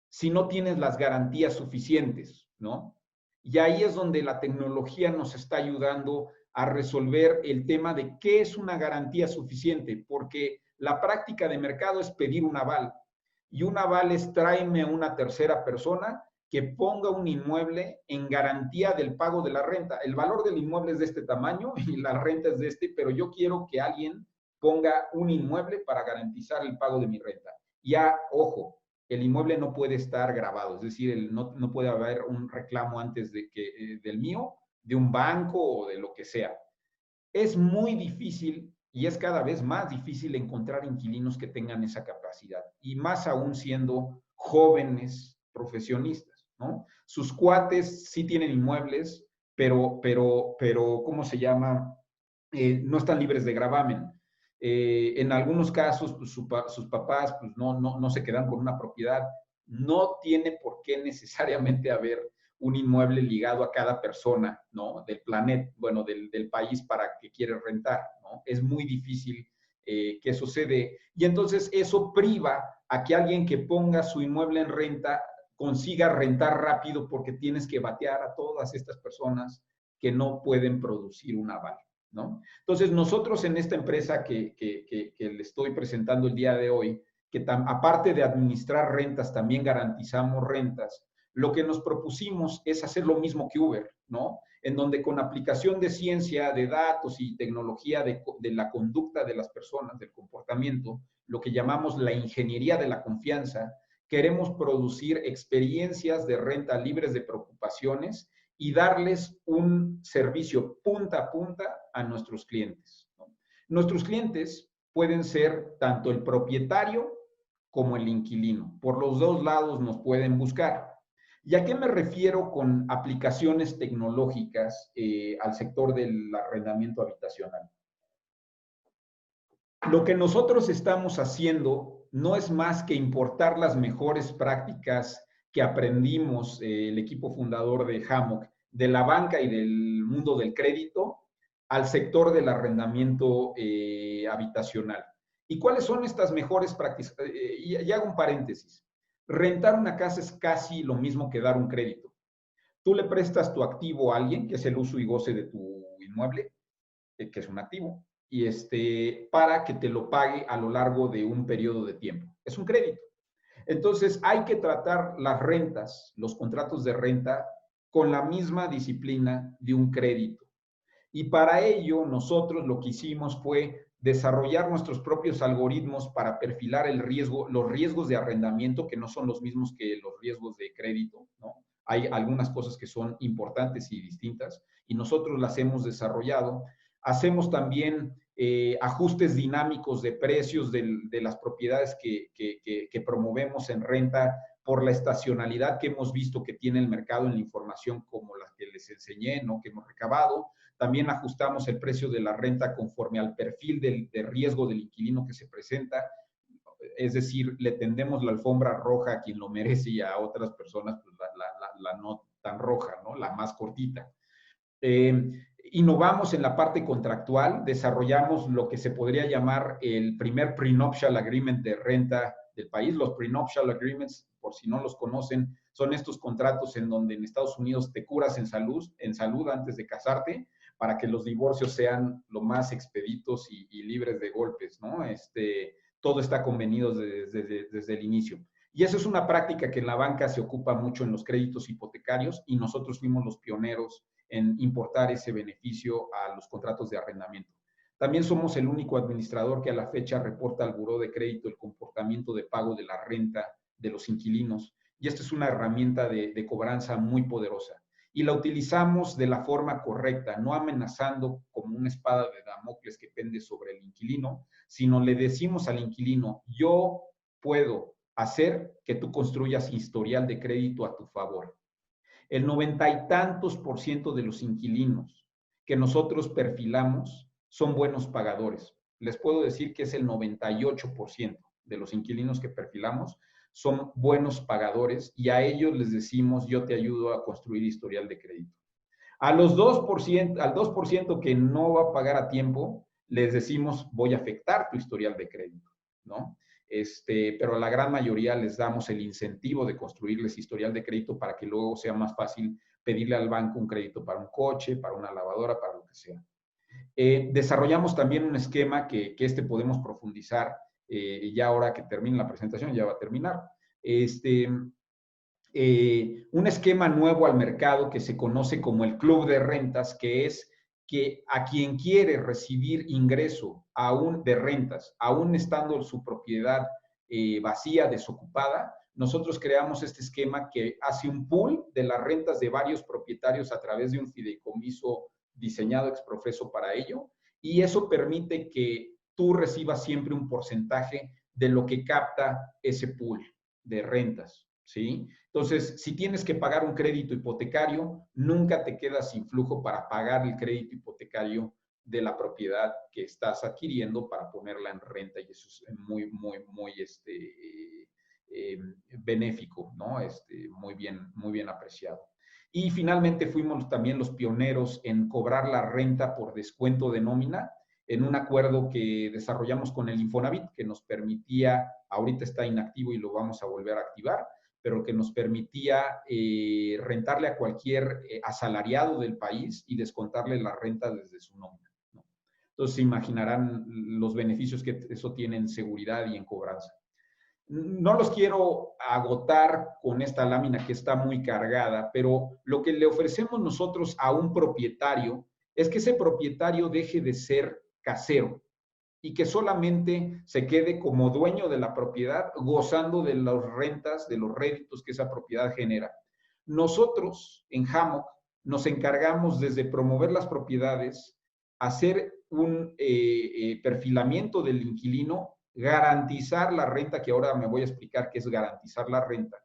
si no tienes las garantías suficientes, ¿no? Y ahí es donde la tecnología nos está ayudando a resolver el tema de qué es una garantía suficiente, porque la práctica de mercado es pedir un aval, y un aval es tráeme a una tercera persona que ponga un inmueble en garantía del pago de la renta. El valor del inmueble es de este tamaño y la renta es de este, pero yo quiero que alguien ponga un inmueble para garantizar el pago de mi renta. Ya, ojo, el inmueble no puede estar grabado, es decir, no puede haber un reclamo antes del mío, de un banco o de lo que sea. Es muy difícil y es cada vez más difícil encontrar inquilinos que tengan esa capacidad, y más aún siendo jóvenes profesionistas, ¿no? Sus cuates sí tienen inmuebles, pero ¿cómo se llama? No están libres de gravamen. En algunos casos, pues, sus papás pues, no se quedan con una propiedad. No tiene por qué necesariamente haber un inmueble ligado a cada persona, ¿no? Del planeta, bueno, del país para que quiere rentar, ¿no? Es muy difícil que eso se dé. Y entonces eso priva a que alguien que ponga su inmueble en renta consiga rentar rápido, porque tienes que batear a todas estas personas que no pueden producir un aval, ¿no? Entonces, nosotros en esta empresa que le estoy presentando el día de hoy, que aparte de administrar rentas, también garantizamos rentas, lo que nos propusimos es hacer lo mismo que Uber, ¿no? En donde con aplicación de ciencia, de datos y tecnología de la conducta de las personas, del comportamiento, lo que llamamos la ingeniería de la confianza, queremos producir experiencias de renta libres de preocupaciones y darles un servicio punta a punta a nuestros clientes, ¿no? Nuestros clientes pueden ser tanto el propietario como el inquilino. Por los dos lados nos pueden buscar. ¿Y a qué me refiero con aplicaciones tecnológicas al sector del arrendamiento habitacional? Lo que nosotros estamos haciendo no es más que importar las mejores prácticas que aprendimos, el equipo fundador de Hammock, de la banca y del mundo del crédito, al sector del arrendamiento habitacional. ¿Y cuáles son estas mejores prácticas? Y hago un paréntesis. Rentar una casa es casi lo mismo que dar un crédito. Tú le prestas tu activo a alguien, que es el uso y goce de tu inmueble, que es un activo, y para que te lo pague a lo largo de un periodo de tiempo. Es un crédito. Entonces, hay que tratar las rentas, los contratos de renta, con la misma disciplina de un crédito. Y para ello, nosotros lo que hicimos fue desarrollar nuestros propios algoritmos para perfilar el riesgo, los riesgos de arrendamiento, que no son los mismos que los riesgos de crédito, ¿no? Hay algunas cosas que son importantes y distintas, y nosotros las hemos desarrollado. Hacemos también ajustes dinámicos de precios de las propiedades que promovemos en renta por la estacionalidad que hemos visto que tiene el mercado en la información como la que les enseñé, ¿no? Que hemos recabado. También ajustamos el precio de la renta conforme al perfil de riesgo del inquilino que se presenta. Es decir, le tendemos la alfombra roja a quien lo merece y a otras personas pues, la no tan roja, ¿no? La más cortita. Innovamos en la parte contractual, desarrollamos lo que se podría llamar el primer prenuptial agreement de renta del país. Los prenuptial agreements, por si no los conocen, son estos contratos en donde en Estados Unidos te curas en salud antes de casarte, para que los divorcios sean lo más expeditos y libres de golpes, ¿no? Todo está convenido desde el inicio. Y eso es una práctica que en la banca se ocupa mucho en los créditos hipotecarios, y nosotros fuimos los pioneros en importar ese beneficio a los contratos de arrendamiento. También somos el único administrador que a la fecha reporta al Buró de Crédito el comportamiento de pago de la renta de los inquilinos, y esta es una herramienta de cobranza muy poderosa. Y la utilizamos de la forma correcta, no amenazando como una espada de Damocles que pende sobre el inquilino, sino le decimos al inquilino: yo puedo hacer que tú construyas historial de crédito a tu favor. El 90 y tantos % de los inquilinos que nosotros perfilamos son buenos pagadores. Les puedo decir que es el 98% de los inquilinos que perfilamos son buenos pagadores, y a ellos les decimos: yo te ayudo a construir historial de crédito. Al 2% que no va a pagar a tiempo, les decimos: voy a afectar tu historial de crédito, ¿no? Pero a la gran mayoría les damos el incentivo de construirles historial de crédito para que luego sea más fácil pedirle al banco un crédito para un coche, para una lavadora, para lo que sea. Desarrollamos también un esquema que podemos profundizar, ya ahora que termine la presentación, ya va a terminar. Un esquema nuevo al mercado que se conoce como el club de rentas, que es que a quien quiere recibir ingreso aún de rentas, aún estando su propiedad vacía, desocupada, nosotros creamos este esquema que hace un pool de las rentas de varios propietarios a través de un fideicomiso diseñado ex profeso para ello, y eso permite que tú recibas siempre un porcentaje de lo que capta ese pool de rentas, ¿sí? Entonces, si tienes que pagar un crédito hipotecario, nunca te quedas sin flujo para pagar el crédito hipotecario de la propiedad que estás adquiriendo para ponerla en renta, y eso es muy benéfico, ¿no? Muy bien apreciado. Y finalmente fuimos también los pioneros en cobrar la renta por descuento de nómina en un acuerdo que desarrollamos con el Infonavit, que nos permitía, ahorita está inactivo y lo vamos a volver a activar, pero que nos permitía rentarle a cualquier asalariado del país y descontarle la renta desde su nómina, ¿no? Entonces se imaginarán los beneficios que eso tiene en seguridad y en cobranza. No los quiero agotar con esta lámina que está muy cargada, pero lo que le ofrecemos nosotros a un propietario es que ese propietario deje de ser casero y que solamente se quede como dueño de la propiedad, gozando de las rentas, de los réditos que esa propiedad genera. Nosotros en Hammock nos encargamos desde promover las propiedades, hacer un perfilamiento del inquilino, garantizar la renta, que ahora me voy a explicar qué es garantizar la renta,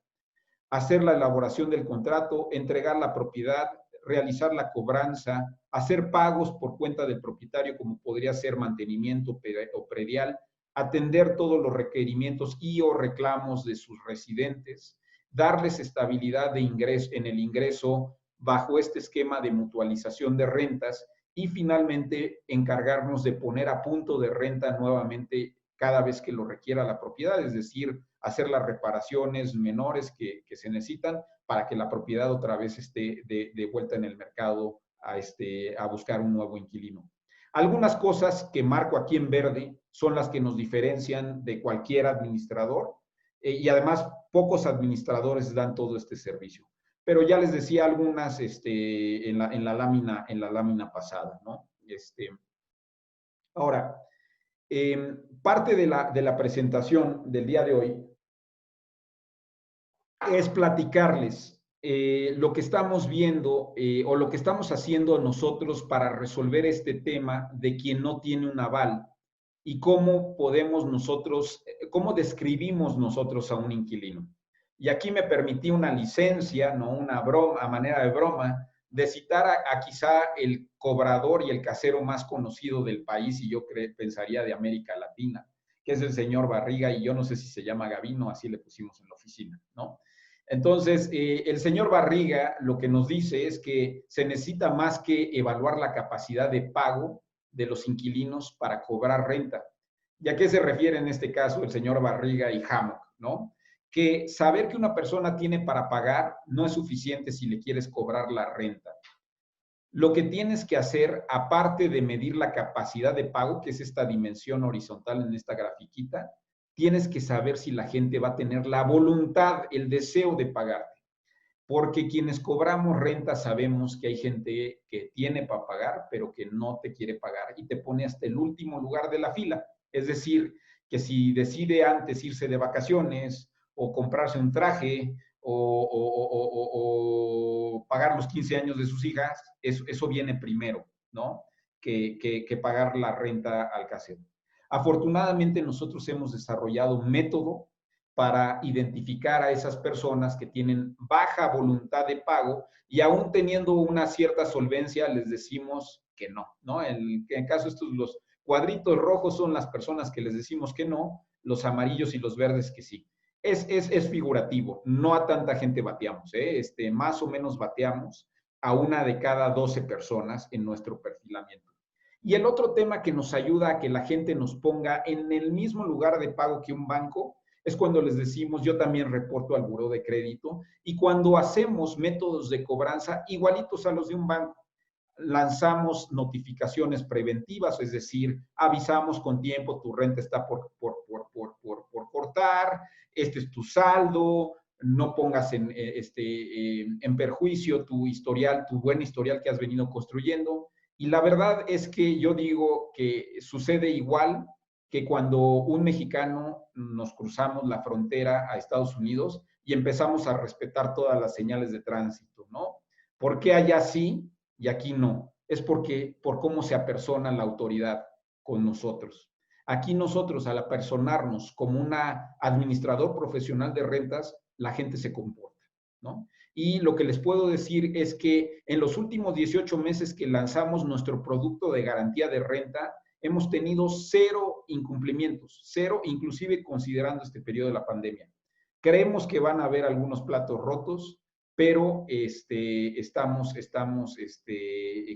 hacer la elaboración del contrato, entregar la propiedad, realizar la cobranza, hacer pagos por cuenta del propietario, como podría ser mantenimiento o predial, atender todos los requerimientos y o reclamos de sus residentes, darles estabilidad de ingreso, en el ingreso bajo este esquema de mutualización de rentas, y finalmente encargarnos de poner a punto de renta nuevamente cada vez que lo requiera la propiedad, es decir, hacer las reparaciones menores que se necesitan para que la propiedad otra vez esté de vuelta en el mercado a buscar un nuevo inquilino. Algunas cosas que marco aquí en verde son las que nos diferencian de cualquier administrador, y además pocos administradores dan todo este servicio. Pero ya les decía algunas en la lámina pasada, ¿no? Ahora, parte de la presentación del día de hoy es platicarles lo que estamos viendo o lo que estamos haciendo nosotros para resolver este tema de quien no tiene un aval, y cómo podemos nosotros, cómo describimos nosotros a un inquilino. Y aquí me permití una licencia, no una broma, a manera de broma, de citar a quizá el cobrador y el casero más conocido del país, y yo pensaría de América Latina, que es el señor Barriga, y yo no sé si se llama Gavino, así le pusimos en la oficina, ¿no? Entonces, el señor Barriga lo que nos dice es que se necesita más que evaluar la capacidad de pago de los inquilinos para cobrar renta. ¿Y a qué se refiere en este caso el señor Barriga y Hammock, ¿no? Que saber que una persona tiene para pagar no es suficiente si le quieres cobrar la renta. Lo que tienes que hacer, aparte de medir la capacidad de pago, que es esta dimensión horizontal en esta grafiquita, tienes que saber si la gente va a tener la voluntad, el deseo de pagarte. Porque quienes cobramos renta sabemos que hay gente que tiene para pagar, pero que no te quiere pagar y te pone hasta el último lugar de la fila. Es decir, que si decide antes irse de vacaciones o comprarse un traje o pagar los 15 años de sus hijas, eso viene primero, ¿no? Que pagar la renta al casero. Afortunadamente nosotros hemos desarrollado un método para identificar a esas personas que tienen baja voluntad de pago, y aún teniendo una cierta solvencia les decimos que no, ¿no? En caso estos, los cuadritos rojos son las personas que les decimos que no, los amarillos y los verdes que sí. Es figurativo, no a tanta gente bateamos, más o menos bateamos a una de cada 12 personas en nuestro perfilamiento. Y el otro tema que nos ayuda a que la gente nos ponga en el mismo lugar de pago que un banco es cuando les decimos, yo también reporto al buró de crédito, y cuando hacemos métodos de cobranza igualitos a los de un banco. Lanzamos notificaciones preventivas, es decir, avisamos con tiempo, tu renta está por cortar, este es tu saldo, no pongas en perjuicio tu historial, tu buen historial que has venido construyendo. Y la verdad es que yo digo que sucede igual que cuando un mexicano nos cruzamos la frontera a Estados Unidos y empezamos a respetar todas las señales de tránsito, ¿no? ¿Por qué allá sí y aquí no? Es porque por cómo se apersona la autoridad con nosotros. Aquí nosotros, al apersonarnos como un administrador profesional de rentas, la gente se comporta, ¿no? Y lo que les puedo decir es que en los últimos 18 meses que lanzamos nuestro producto de garantía de renta, hemos tenido 0 incumplimientos, 0, inclusive considerando este periodo de la pandemia. Creemos que van a haber algunos platos rotos, pero estamos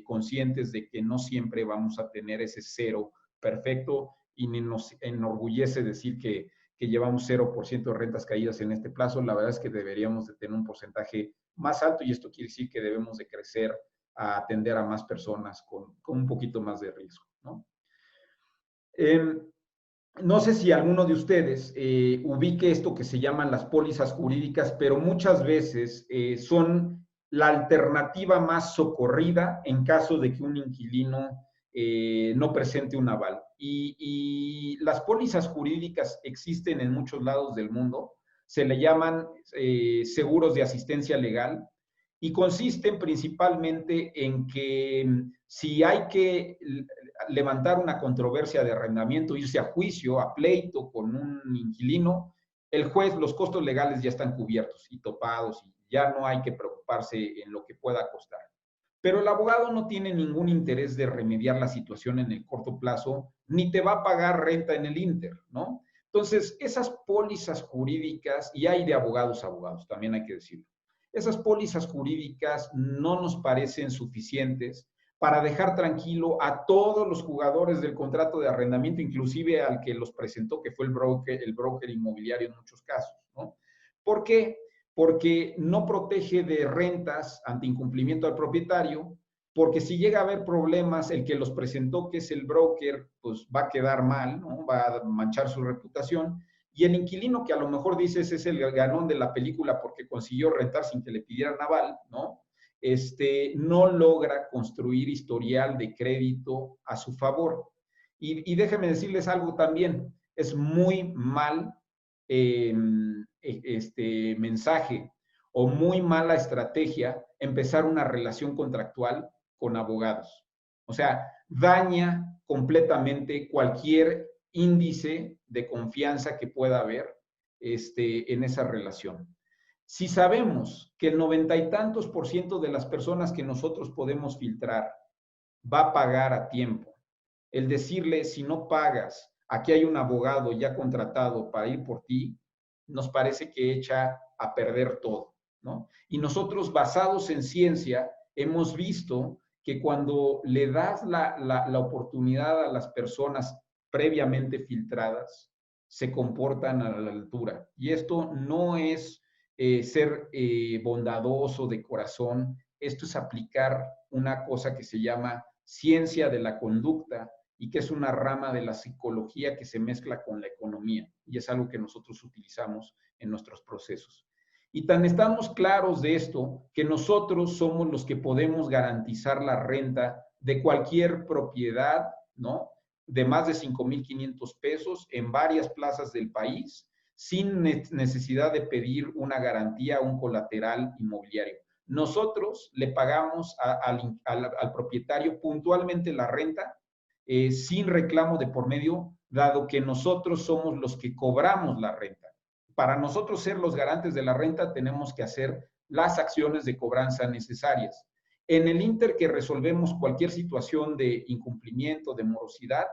conscientes de que no siempre vamos a tener ese 0 perfecto y ni nos enorgullece decir que llevamos 0% de rentas caídas en este plazo. La verdad es que deberíamos de tener un porcentaje más alto y esto quiere decir que debemos de crecer a atender a más personas con un poquito más de riesgo, ¿no? No sé si alguno de ustedes ubique esto que se llaman las pólizas jurídicas, pero muchas veces son la alternativa más socorrida en caso de que un inquilino no presente un aval. Y las pólizas jurídicas existen en muchos lados del mundo, se le llaman seguros de asistencia legal y consisten principalmente en que si hay que levantar una controversia de arrendamiento, irse a juicio, a pleito con un inquilino, el juez, los costos legales ya están cubiertos y topados y ya no hay que preocuparse en lo que pueda costar. Pero el abogado no tiene ningún interés de remediar la situación en el corto plazo, ni te va a pagar renta en el Inter, ¿no? Entonces, esas pólizas jurídicas, y hay de abogados a abogados, también hay que decirlo, esas pólizas jurídicas no nos parecen suficientes para dejar tranquilo a todos los jugadores del contrato de arrendamiento, inclusive al que los presentó, que fue el broker inmobiliario en muchos casos, ¿no? ¿Por qué? Porque no protege de rentas ante incumplimiento al propietario, porque si llega a haber problemas, el que los presentó, que es el broker, pues va a quedar mal, ¿no? Va a manchar su reputación, y el inquilino que a lo mejor dices es el ganón de la película porque consiguió rentar sin que le pidieran aval, ¿no? No logra construir historial de crédito a su favor. Y déjenme decirles algo también, es muy mal mensaje o muy mala estrategia empezar una relación contractual con abogados. O sea, daña completamente cualquier índice de confianza que pueda haber en esa relación. Si sabemos que el 90 y tantos % de las personas que nosotros podemos filtrar va a pagar a tiempo, el decirle, si no pagas, aquí hay un abogado ya contratado para ir por ti, nos parece que echa a perder todo, ¿no? Y nosotros, basados en ciencia, hemos visto que cuando le das la oportunidad a las personas previamente filtradas, se comportan a la altura. Y esto no es ser bondadoso de corazón, esto es aplicar una cosa que se llama ciencia de la conducta y que es una rama de la psicología que se mezcla con la economía y es algo que nosotros utilizamos en nuestros procesos. Y tan estamos claros de esto que nosotros somos los que podemos garantizar la renta de cualquier propiedad, ¿no? De más de 5,500 pesos en varias plazas del país sin necesidad de pedir una garantía o un colateral inmobiliario. Nosotros le pagamos al propietario puntualmente la renta sin reclamo de por medio, dado que nosotros somos los que cobramos la renta. Para nosotros ser los garantes de la renta tenemos que hacer las acciones de cobranza necesarias. En el inter que resolvemos cualquier situación de incumplimiento, de morosidad,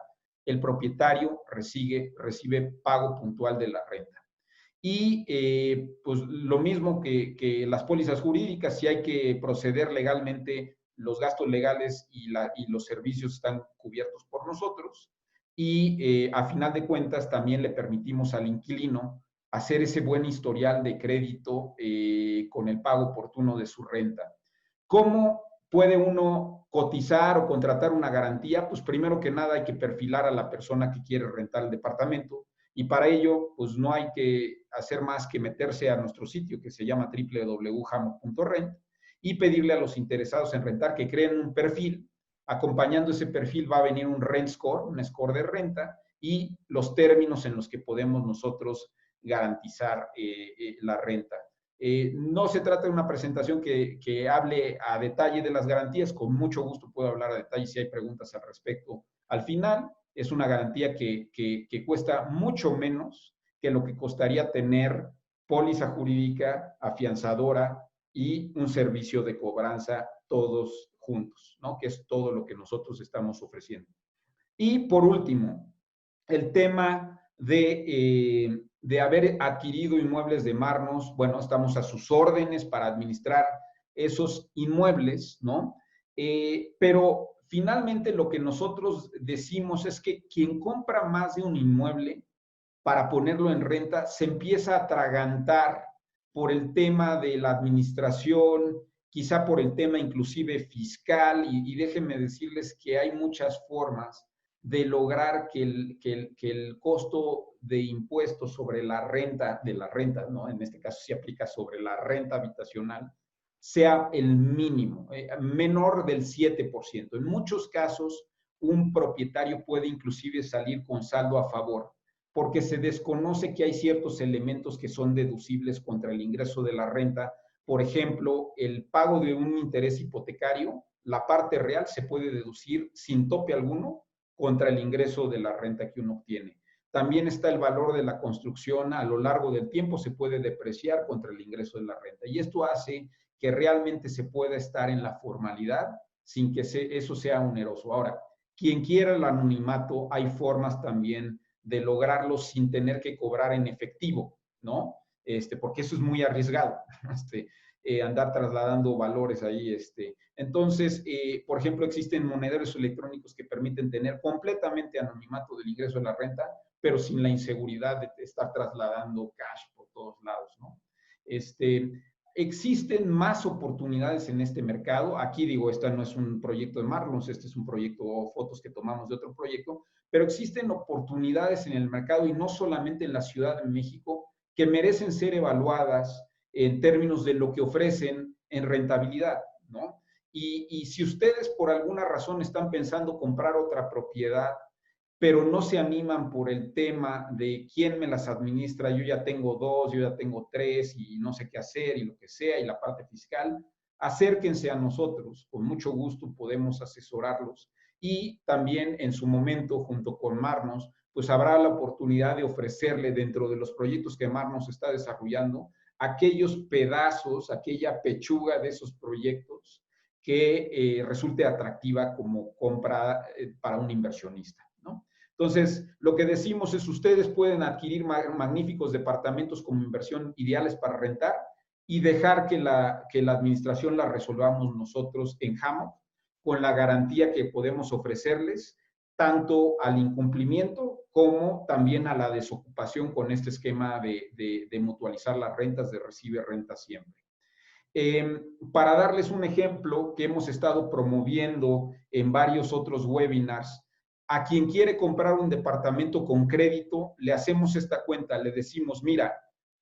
el propietario recibe pago puntual de la renta. Y pues lo mismo que las pólizas jurídicas, si hay que proceder legalmente, los gastos legales y los servicios están cubiertos por nosotros. Y a final de cuentas también le permitimos al inquilino hacer ese buen historial de crédito con el pago oportuno de su renta. ¿Cómo puede uno cotizar o contratar una garantía? Pues primero que nada hay que perfilar a la persona que quiere rentar el departamento y para ello pues no hay que hacer más que meterse a nuestro sitio que se llama www.hammock.rent y pedirle a los interesados en rentar que creen un perfil. Acompañando ese perfil va a venir un rent score, un score de renta, y los términos en los que podemos nosotros garantizar la renta. No se trata de una presentación que hable a detalle de las garantías, con mucho gusto puedo hablar a detalle si hay preguntas al respecto. Al final, es una garantía que cuesta mucho menos que lo que costaría tener póliza jurídica, afianzadora y un servicio de cobranza todos juntos, ¿no? Que es todo lo que nosotros estamos ofreciendo. Y por último, el tema de haber adquirido inmuebles de Marnos. Bueno, estamos a sus órdenes para administrar esos inmuebles, ¿no? Pero finalmente lo que nosotros decimos es que quien compra más de un inmueble para ponerlo en renta se empieza a atragantar por el tema de la administración, quizá por el tema inclusive fiscal, y déjenme decirles que hay muchas formas de lograr que el costo de impuestos sobre la renta, ¿no? En este caso se aplica sobre la renta habitacional, sea el mínimo, menor del 7%. En muchos casos, un propietario puede inclusive salir con saldo a favor, porque se desconoce que hay ciertos elementos que son deducibles contra el ingreso de la renta. Por ejemplo, el pago de un interés hipotecario, la parte real se puede deducir sin tope alguno contra el ingreso de la renta que uno obtiene. También está el valor de la construcción a lo largo del tiempo, se puede depreciar contra el ingreso de la renta. Y esto hace que realmente se pueda estar en la formalidad sin que eso sea oneroso. Ahora, quien quiera el anonimato, hay formas también de lograrlo sin tener que cobrar en efectivo, ¿no? Porque eso es muy arriesgado, andar trasladando valores ahí. Entonces, por ejemplo, existen monederos electrónicos que permiten tener completamente anonimato del ingreso de la renta, pero sin la inseguridad de estar trasladando cash por todos lados, ¿no? Existen más oportunidades en este mercado. Aquí digo, esta no es un proyecto de Marlons, este es un proyecto o fotos que tomamos de otro proyecto, pero existen oportunidades en el mercado y no solamente en la Ciudad de México que merecen ser evaluadas en términos de lo que ofrecen en rentabilidad, ¿no? Y si ustedes por alguna razón están pensando comprar otra propiedad, pero no se animan por el tema de quién me las administra, yo ya tengo 2, yo ya tengo 3 y no sé qué hacer y lo que sea, y la parte fiscal, acérquense a nosotros, con mucho gusto podemos asesorarlos. Y también en su momento, junto con Marnos, pues habrá la oportunidad de ofrecerle dentro de los proyectos que Marnos está desarrollando, aquellos pedazos, aquella pechuga de esos proyectos que resulte atractiva como compra para un inversionista, ¿no? Entonces, lo que decimos es, ustedes pueden adquirir magníficos departamentos como inversión ideales para rentar y dejar que la administración la resolvamos nosotros en Hammock, con la garantía que podemos ofrecerles, tanto al incumplimiento como también a la desocupación con este esquema de mutualizar las rentas, de recibe renta siempre. Para darles un ejemplo que hemos estado promoviendo en varios otros webinars, a quien quiere comprar un departamento con crédito, le hacemos esta cuenta, le decimos, mira,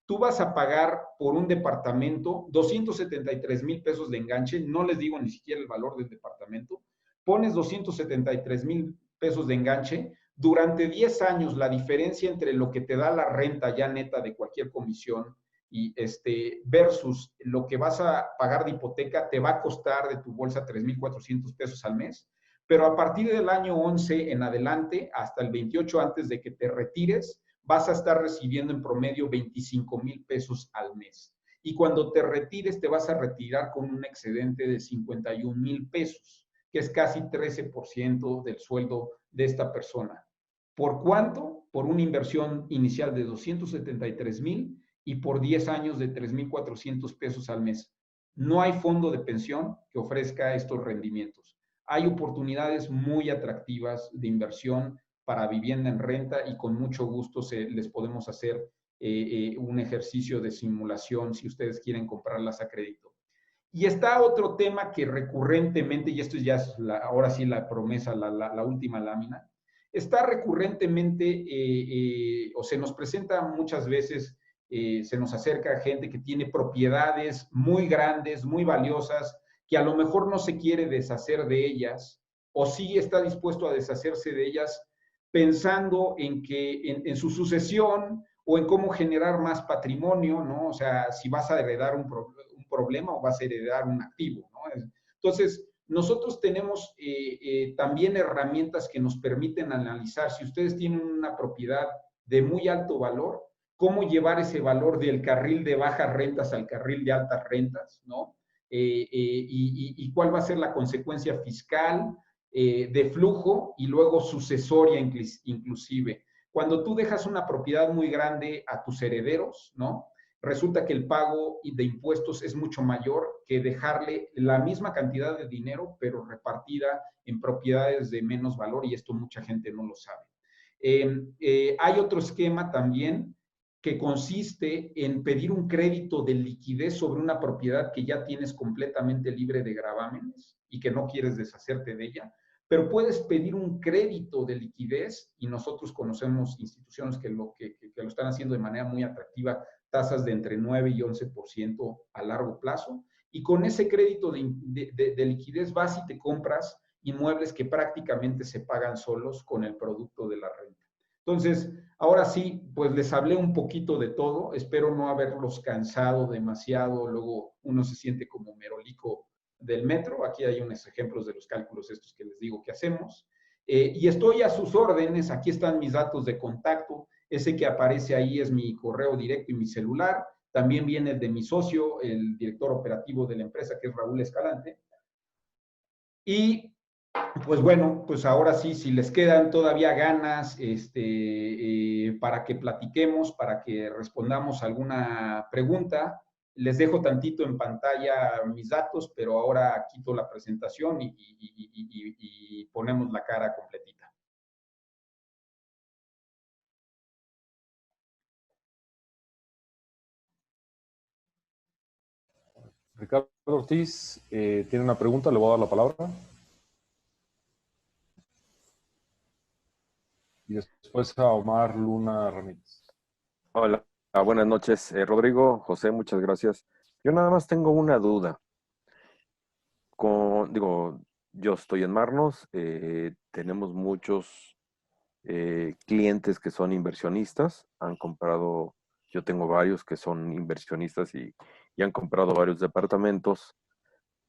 tú vas a pagar por un departamento 273,000 pesos de enganche, no les digo ni siquiera el valor del departamento, pones 273,000 pesos de enganche, durante 10 años la diferencia entre lo que te da la renta ya neta de cualquier comisión y versus lo que vas a pagar de hipoteca, te va a costar de tu bolsa 3,400 pesos al mes, pero a partir del año 11 en adelante, hasta el 28 antes de que te retires, vas a estar recibiendo en promedio 25,000 pesos al mes. Y cuando te retires, te vas a retirar con un excedente de 51,000 pesos, que es casi 13% del sueldo de esta persona. ¿Por cuánto? Por una inversión inicial de 273,000 y por 10 años de 3,400 pesos al mes. No hay fondo de pensión que ofrezca estos rendimientos. Hay oportunidades muy atractivas de inversión para vivienda en renta y con mucho gusto les podemos hacer un ejercicio de simulación si ustedes quieren comprarlas a crédito. Y está otro tema que recurrentemente, y esto ya es ahora sí la promesa, la última lámina, está recurrentemente o se nos presenta muchas veces, se nos acerca gente que tiene propiedades muy grandes, muy valiosas, que a lo mejor no se quiere deshacer de ellas, o sí está dispuesto a deshacerse de ellas, pensando en que en su sucesión o en cómo generar más patrimonio, ¿no? O sea, si vas a heredar un problema o vas a heredar un activo, ¿no? Entonces, nosotros tenemos también herramientas que nos permiten analizar si ustedes tienen una propiedad de muy alto valor, cómo llevar ese valor del carril de bajas rentas al carril de altas rentas, ¿no? Y cuál va a ser la consecuencia fiscal, de flujo y luego sucesoria inclusive. Cuando tú dejas una propiedad muy grande a tus herederos, ¿no? Resulta que el pago de impuestos es mucho mayor que dejarle la misma cantidad de dinero, pero repartida en propiedades de menos valor, y esto mucha gente no lo sabe. Hay otro esquema también que consiste en pedir un crédito de liquidez sobre una propiedad que ya tienes completamente libre de gravámenes y que no quieres deshacerte de ella, pero puedes pedir un crédito de liquidez, y nosotros conocemos instituciones que lo están haciendo de manera muy atractiva, tasas de entre 9 y 11% a largo plazo, y con ese crédito de liquidez vas y te compras inmuebles que prácticamente se pagan solos con el producto de la renta. Entonces, ahora sí, pues les hablé un poquito de todo, espero no haberlos cansado demasiado, luego uno se siente como merolico del metro. Aquí hay unos ejemplos de los cálculos estos que les digo que hacemos. Y estoy a sus órdenes, aquí están mis datos de contacto, ese que aparece ahí es mi correo directo y mi celular, también viene el de mi socio, el director operativo de la empresa, que es Raúl Escalante. Y pues bueno, pues ahora sí, si les quedan todavía ganas para que platiquemos, para que respondamos alguna pregunta, les dejo tantito en pantalla mis datos, pero ahora quito la presentación y ponemos la cara completita. Ricardo Ortiz tiene una pregunta, le voy a dar la palabra. Y después a Omar Luna Ramírez. Hola, buenas noches, Rodrigo, José, muchas gracias. Yo nada más tengo una duda. Yo estoy en Marnos, tenemos muchos clientes que son inversionistas, han comprado, yo tengo varios que son inversionistas y han comprado varios departamentos,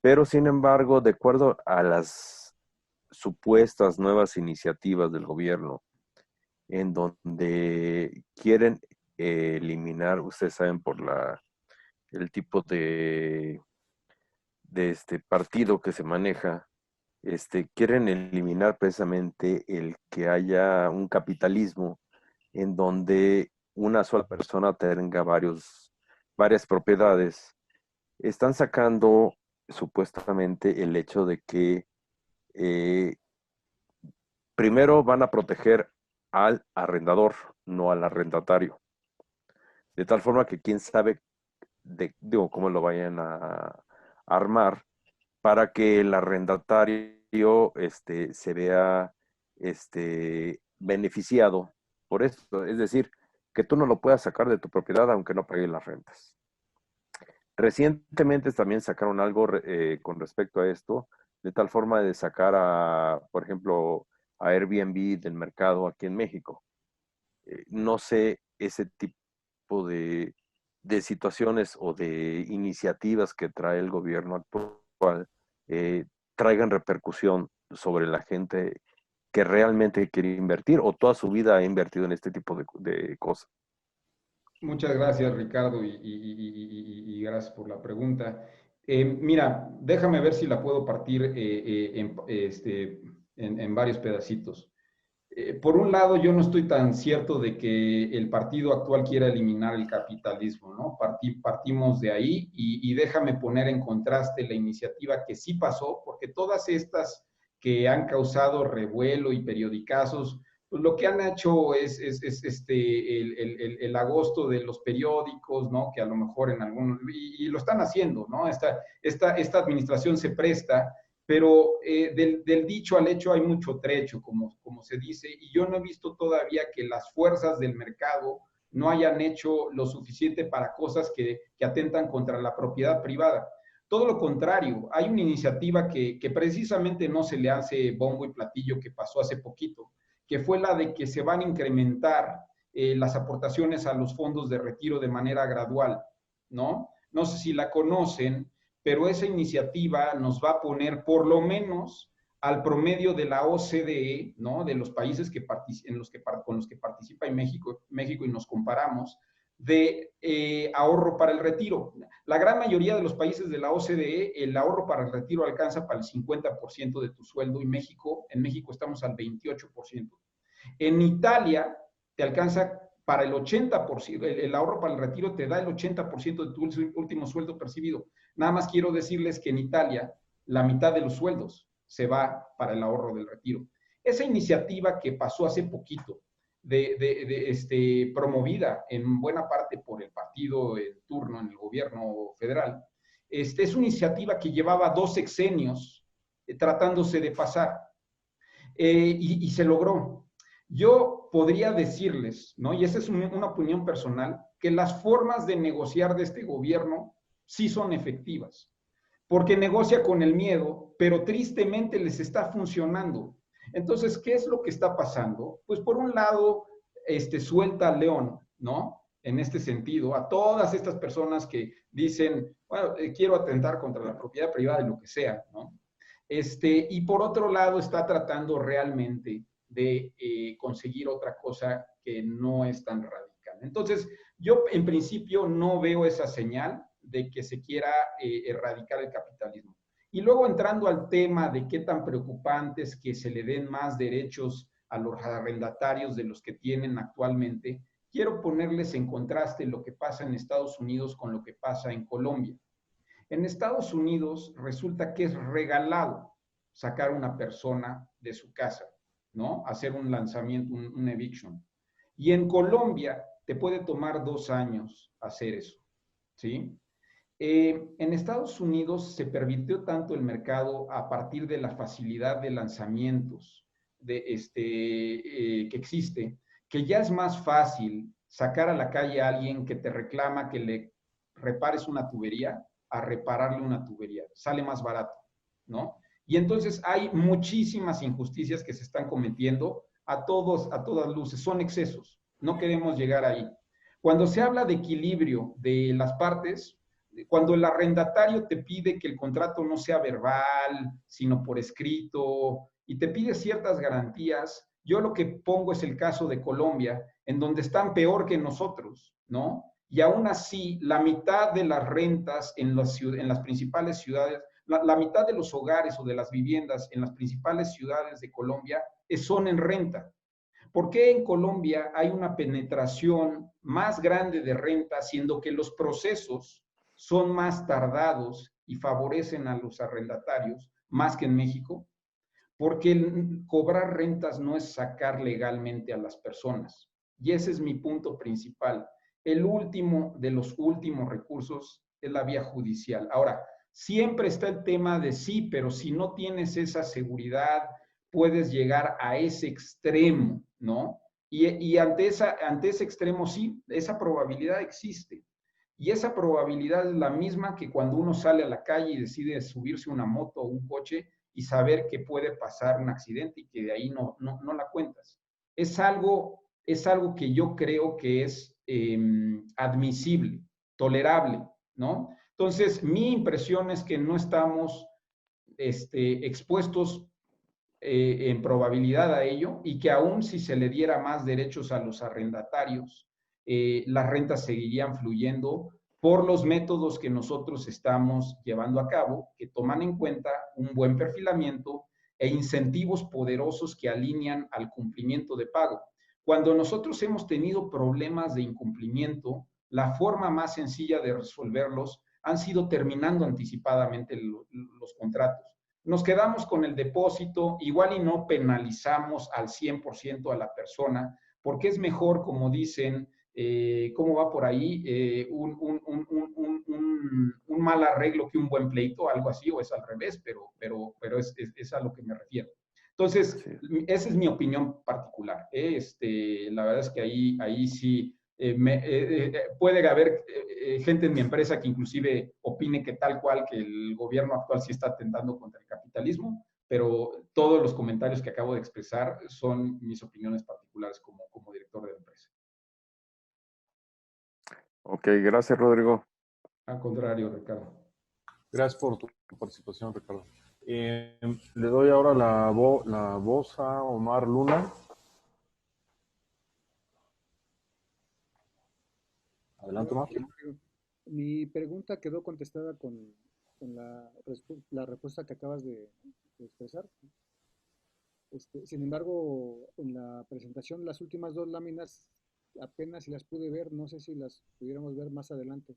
pero sin embargo, de acuerdo a las supuestas nuevas iniciativas del gobierno, en donde quieren eliminar, ustedes saben, por el tipo de este partido que se maneja, quieren eliminar precisamente el que haya un capitalismo en donde una sola persona tenga varias propiedades. Están sacando supuestamente el hecho de que eh, primero van a proteger al arrendador, no al arrendatario. De tal forma que quién sabe cómo lo vayan a armar para que el arrendatario se vea beneficiado por esto. Es decir, que tú no lo puedas sacar de tu propiedad aunque no pagues las rentas. Recientemente también sacaron algo con respecto a esto, de tal forma de sacar por ejemplo, a Airbnb del mercado aquí en México. No sé ese tipo de situaciones o de iniciativas que trae el gobierno actual traigan repercusión sobre la gente que realmente quiere invertir o toda su vida ha invertido en este tipo de cosas. Muchas gracias, Ricardo, y gracias por la pregunta. Mira, déjame ver si la puedo partir en varios pedacitos. Por un lado, yo no estoy tan cierto de que el partido actual quiera eliminar el capitalismo, ¿no? Partimos de ahí y déjame poner en contraste la iniciativa que sí pasó, porque todas estas que han causado revuelo y periodicazos, pues lo que han hecho es el agosto de los periódicos, ¿no? Que a lo mejor en algunos, y lo están haciendo, ¿no? Esta administración se presta, pero del dicho al hecho hay mucho trecho, como se dice, y yo no he visto todavía que las fuerzas del mercado no hayan hecho lo suficiente para cosas que atentan contra la propiedad privada. Todo lo contrario, hay una iniciativa que precisamente no se le hace bombo y platillo, que pasó hace poquito, que fue la de que se van a incrementar las aportaciones a los fondos de retiro de manera gradual, ¿no? No sé si la conocen, pero esa iniciativa nos va a poner por lo menos al promedio de la OCDE, ¿no? De los países con los que participa en México y nos comparamos, de ahorro para el retiro. La gran mayoría de los países de la OCDE, el ahorro para el retiro alcanza para el 50% de tu sueldo, y en México estamos al 28%. En Italia te alcanza para el 80%, el ahorro para el retiro te da el 80% de tu último sueldo percibido. Nada más quiero decirles que en Italia la mitad de los sueldos se va para el ahorro del retiro. Esa iniciativa que pasó hace poquito, promovida en buena parte por el partido en turno en el gobierno federal, es una iniciativa que llevaba 2 sexenios tratándose de pasar, y se logró. Yo podría decirles, ¿no? Y esa es una opinión personal, que las formas de negociar de este gobierno sí son efectivas, porque negocia con el miedo, pero tristemente les está funcionando. Entonces, ¿qué es lo que está pasando? Pues por un lado, suelta al león, ¿no? En este sentido, a todas estas personas que dicen, bueno, quiero atentar contra la propiedad privada y lo que sea, ¿no? Y por otro lado, está tratando realmente de conseguir otra cosa que no es tan radical. Entonces, yo en principio no veo esa señal de que se quiera erradicar el capitalismo. Y luego entrando al tema de qué tan preocupante es que se le den más derechos a los arrendatarios de los que tienen actualmente, quiero ponerles en contraste lo que pasa en Estados Unidos con lo que pasa en Colombia. En Estados Unidos resulta que es regalado sacar a una persona de su casa, ¿no? Hacer un lanzamiento, un eviction. Y en Colombia te puede tomar 2 años hacer eso, ¿sí? En Estados Unidos se permitió tanto el mercado a partir de la facilidad de lanzamientos que existe, que ya es más fácil sacar a la calle a alguien que te reclama que le repares una tubería a repararle una tubería. Sale más barato, ¿no? Y entonces hay muchísimas injusticias que se están cometiendo a todas luces. Son excesos. No queremos llegar ahí. Cuando se habla de equilibrio de las partes, cuando el arrendatario te pide que el contrato no sea verbal, sino por escrito, y te pide ciertas garantías, yo lo que pongo es el caso de Colombia, en donde están peor que nosotros, ¿no? Y aún así, la mitad de las rentas en las principales ciudades, la mitad de los hogares o de las viviendas en las principales ciudades de Colombia son en renta. ¿Por qué en Colombia hay una penetración más grande de renta, siendo que los procesos son más tardados y favorecen a los arrendatarios más que en México? Porque cobrar rentas no es sacar legalmente a las personas. Y ese es mi punto principal. El último de los últimos recursos es la vía judicial. Ahora, siempre está el tema de sí, pero si no tienes esa seguridad, puedes llegar a ese extremo, ¿no? Y ante ese extremo, sí, esa probabilidad existe. Y esa probabilidad es la misma que cuando uno sale a la calle y decide subirse una moto o un coche y saber que puede pasar un accidente y que de ahí no la cuentas. Es algo que yo creo que es admisible, tolerable, ¿no? Entonces, mi impresión es que no estamos expuestos en probabilidad a ello, y que aún si se le diera más derechos a los arrendatarios, las rentas seguirían fluyendo por los métodos que nosotros estamos llevando a cabo, que toman en cuenta un buen perfilamiento e incentivos poderosos que alinean al cumplimiento de pago. Cuando nosotros hemos tenido problemas de incumplimiento, la forma más sencilla de resolverlos han sido terminando anticipadamente los contratos. Nos quedamos con el depósito, igual y no penalizamos al 100% a la persona, porque es mejor, como dicen, ¿cómo va por ahí? Un mal arreglo que un buen pleito, algo así, o es al revés, pero es a lo que me refiero. Entonces, sí, esa es mi opinión particular. La verdad es que ahí sí puede haber gente en mi empresa que inclusive opine que tal cual que el gobierno actual sí está atentando contra el capitalismo, pero todos los comentarios que acabo de expresar son mis opiniones particulares como director de la empresa. Ok, gracias, Rodrigo. Al contrario, Ricardo. Gracias por tu participación, Ricardo. Le doy ahora la voz a Omar Luna. Adelante, Omar. Mi pregunta quedó contestada con la respuesta que acabas de expresar. Sin embargo, en la presentación, las últimas dos láminas apenas si las pude ver, no sé si las pudiéramos ver más adelante.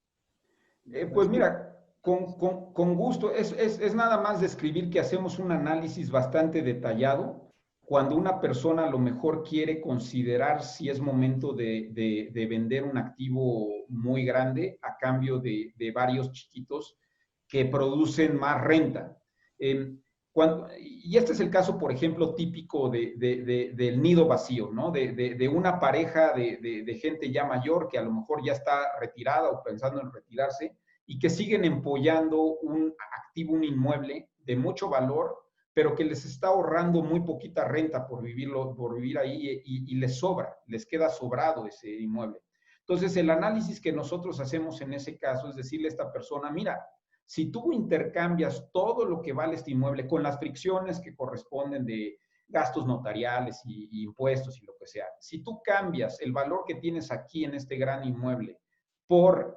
Pues mira, con gusto, es nada más describir que hacemos un análisis bastante detallado cuando una persona a lo mejor quiere considerar si es momento de vender un activo muy grande a cambio de varios chiquitos que producen más renta. Y este es el caso, por ejemplo, típico del nido vacío, ¿no? De una pareja de gente ya mayor que a lo mejor ya está retirada o pensando en retirarse y que siguen empollando un activo, un inmueble de mucho valor, pero que les está ahorrando muy poquita renta por vivir ahí y les sobra, les queda sobrado ese inmueble. Entonces, el análisis que nosotros hacemos en ese caso es decirle a esta persona, mira, si tú intercambias todo lo que vale este inmueble con las fricciones que corresponden de gastos notariales y impuestos y lo que sea, si tú cambias el valor que tienes aquí en este gran inmueble por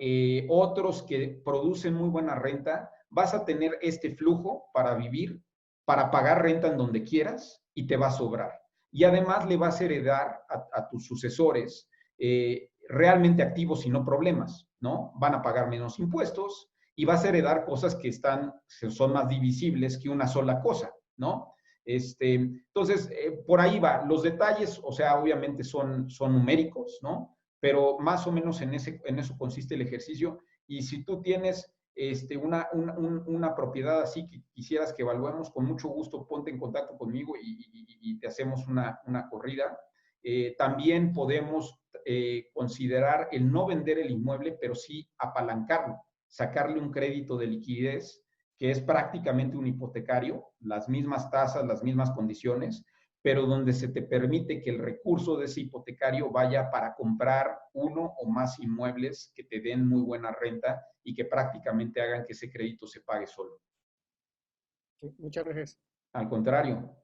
otros que producen muy buena renta, vas a tener este flujo para vivir, para pagar renta en donde quieras y te va a sobrar. Y además le vas a heredar a tus sucesores realmente activos y no problemas, ¿no? Van a pagar menos impuestos, y vas a heredar cosas que son más divisibles que una sola cosa, ¿no? Entonces, por ahí va. Los detalles, o sea, obviamente son numéricos, ¿no? Pero más o menos en eso consiste el ejercicio. Y si tú tienes una propiedad así que quisieras que evaluemos, con mucho gusto ponte en contacto conmigo y te hacemos una corrida. También podemos considerar el no vender el inmueble, pero sí apalancarlo, sacarle un crédito de liquidez que es prácticamente un hipotecario, las mismas tasas, las mismas condiciones, pero donde se te permite que el recurso de ese hipotecario vaya para comprar uno o más inmuebles que te den muy buena renta y que prácticamente hagan que ese crédito se pague solo. Sí, muchas gracias. Al contrario.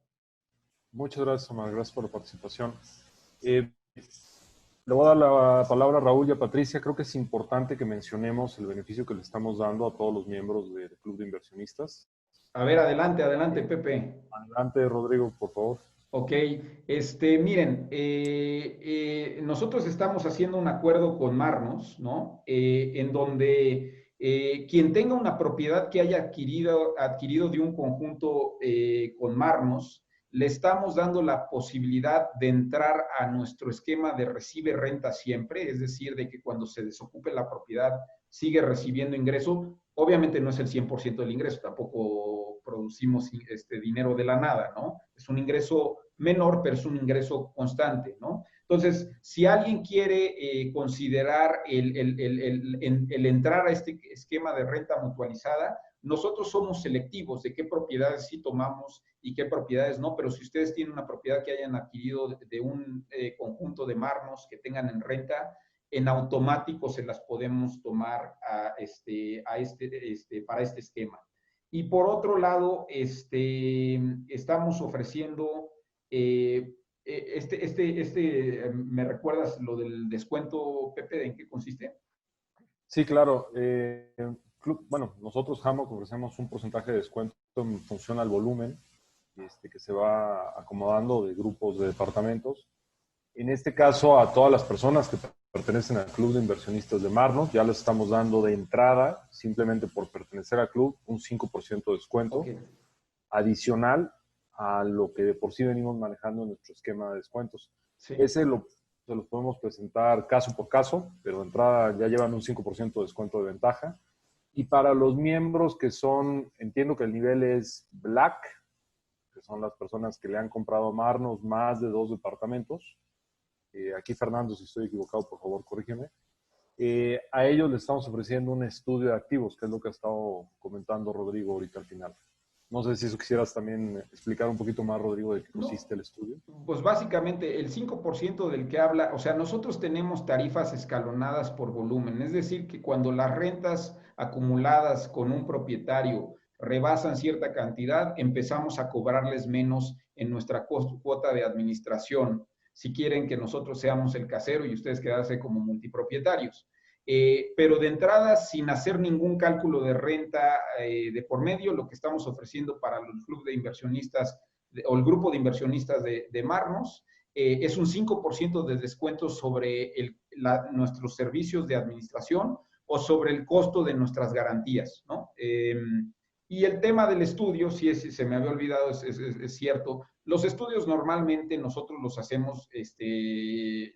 Muchas gracias, Omar. Gracias por la participación. Le voy a dar la palabra a Raúl y a Patricia. Creo que es importante que mencionemos el beneficio que le estamos dando a todos los miembros del Club de Inversionistas. A ver, adelante, Pepe. Adelante, Rodrigo, por favor. Ok, miren, nosotros estamos haciendo un acuerdo con Marnos, ¿no? En donde quien tenga una propiedad que haya adquirido de un conjunto con Marnos, le estamos dando la posibilidad de entrar a nuestro esquema de recibe renta siempre, es decir, de que cuando se desocupe la propiedad sigue recibiendo ingreso. Obviamente no es el 100% del ingreso, tampoco producimos dinero de la nada, ¿no? Es un ingreso menor, pero es un ingreso constante, ¿no? Entonces, si alguien quiere considerar el entrar a este esquema de renta mutualizada, nosotros somos selectivos de qué propiedades sí tomamos y qué propiedades no, pero si ustedes tienen una propiedad que hayan adquirido de un conjunto de Marnos que tengan en renta, en automático se las podemos tomar para este esquema. Y por otro lado, estamos ofreciendo, ¿me recuerdas lo del descuento, Pepe, en qué consiste? Sí, claro. Bueno, nosotros, Hammock, ofrecemos un porcentaje de descuento en función al volumen que se va acomodando de grupos de departamentos. En este caso, a todas las personas que pertenecen al Club de Inversionistas de Marnos, ya les estamos dando de entrada, simplemente por pertenecer al club, un 5% de descuento adicional a lo que de por sí venimos manejando en nuestro esquema de descuentos. Sí. Se los podemos presentar caso por caso, pero de entrada ya llevan un 5% de descuento de ventaja. Y para los miembros que son, entiendo que el nivel es Black, que son las personas que le han comprado a Marnos más de 2 departamentos. Aquí, Fernando, si estoy equivocado, por favor, corrígeme. A ellos les estamos ofreciendo un estudio de activos, que es lo que ha estado comentando Rodrigo ahorita al final. No sé si eso quisieras también explicar un poquito más, Rodrigo, de qué No, consiste el estudio. pues básicamente el 5% del que habla, o sea, nosotros tenemos tarifas escalonadas por volumen, es decir, que cuando las rentas acumuladas con un propietario rebasan cierta cantidad, empezamos a cobrarles menos en nuestra cuota de administración, si quieren que nosotros seamos el casero y ustedes quedarse como multipropietarios. Pero de entrada, sin hacer ningún cálculo de renta de por medio, lo que estamos ofreciendo para el club de inversionistas o el grupo de inversionistas de Marnos es un 5% de descuento sobre nuestros servicios de administración o sobre el costo de nuestras garantías, ¿no? Y el tema del estudio, si se me había olvidado, es cierto. Los estudios normalmente nosotros los hacemos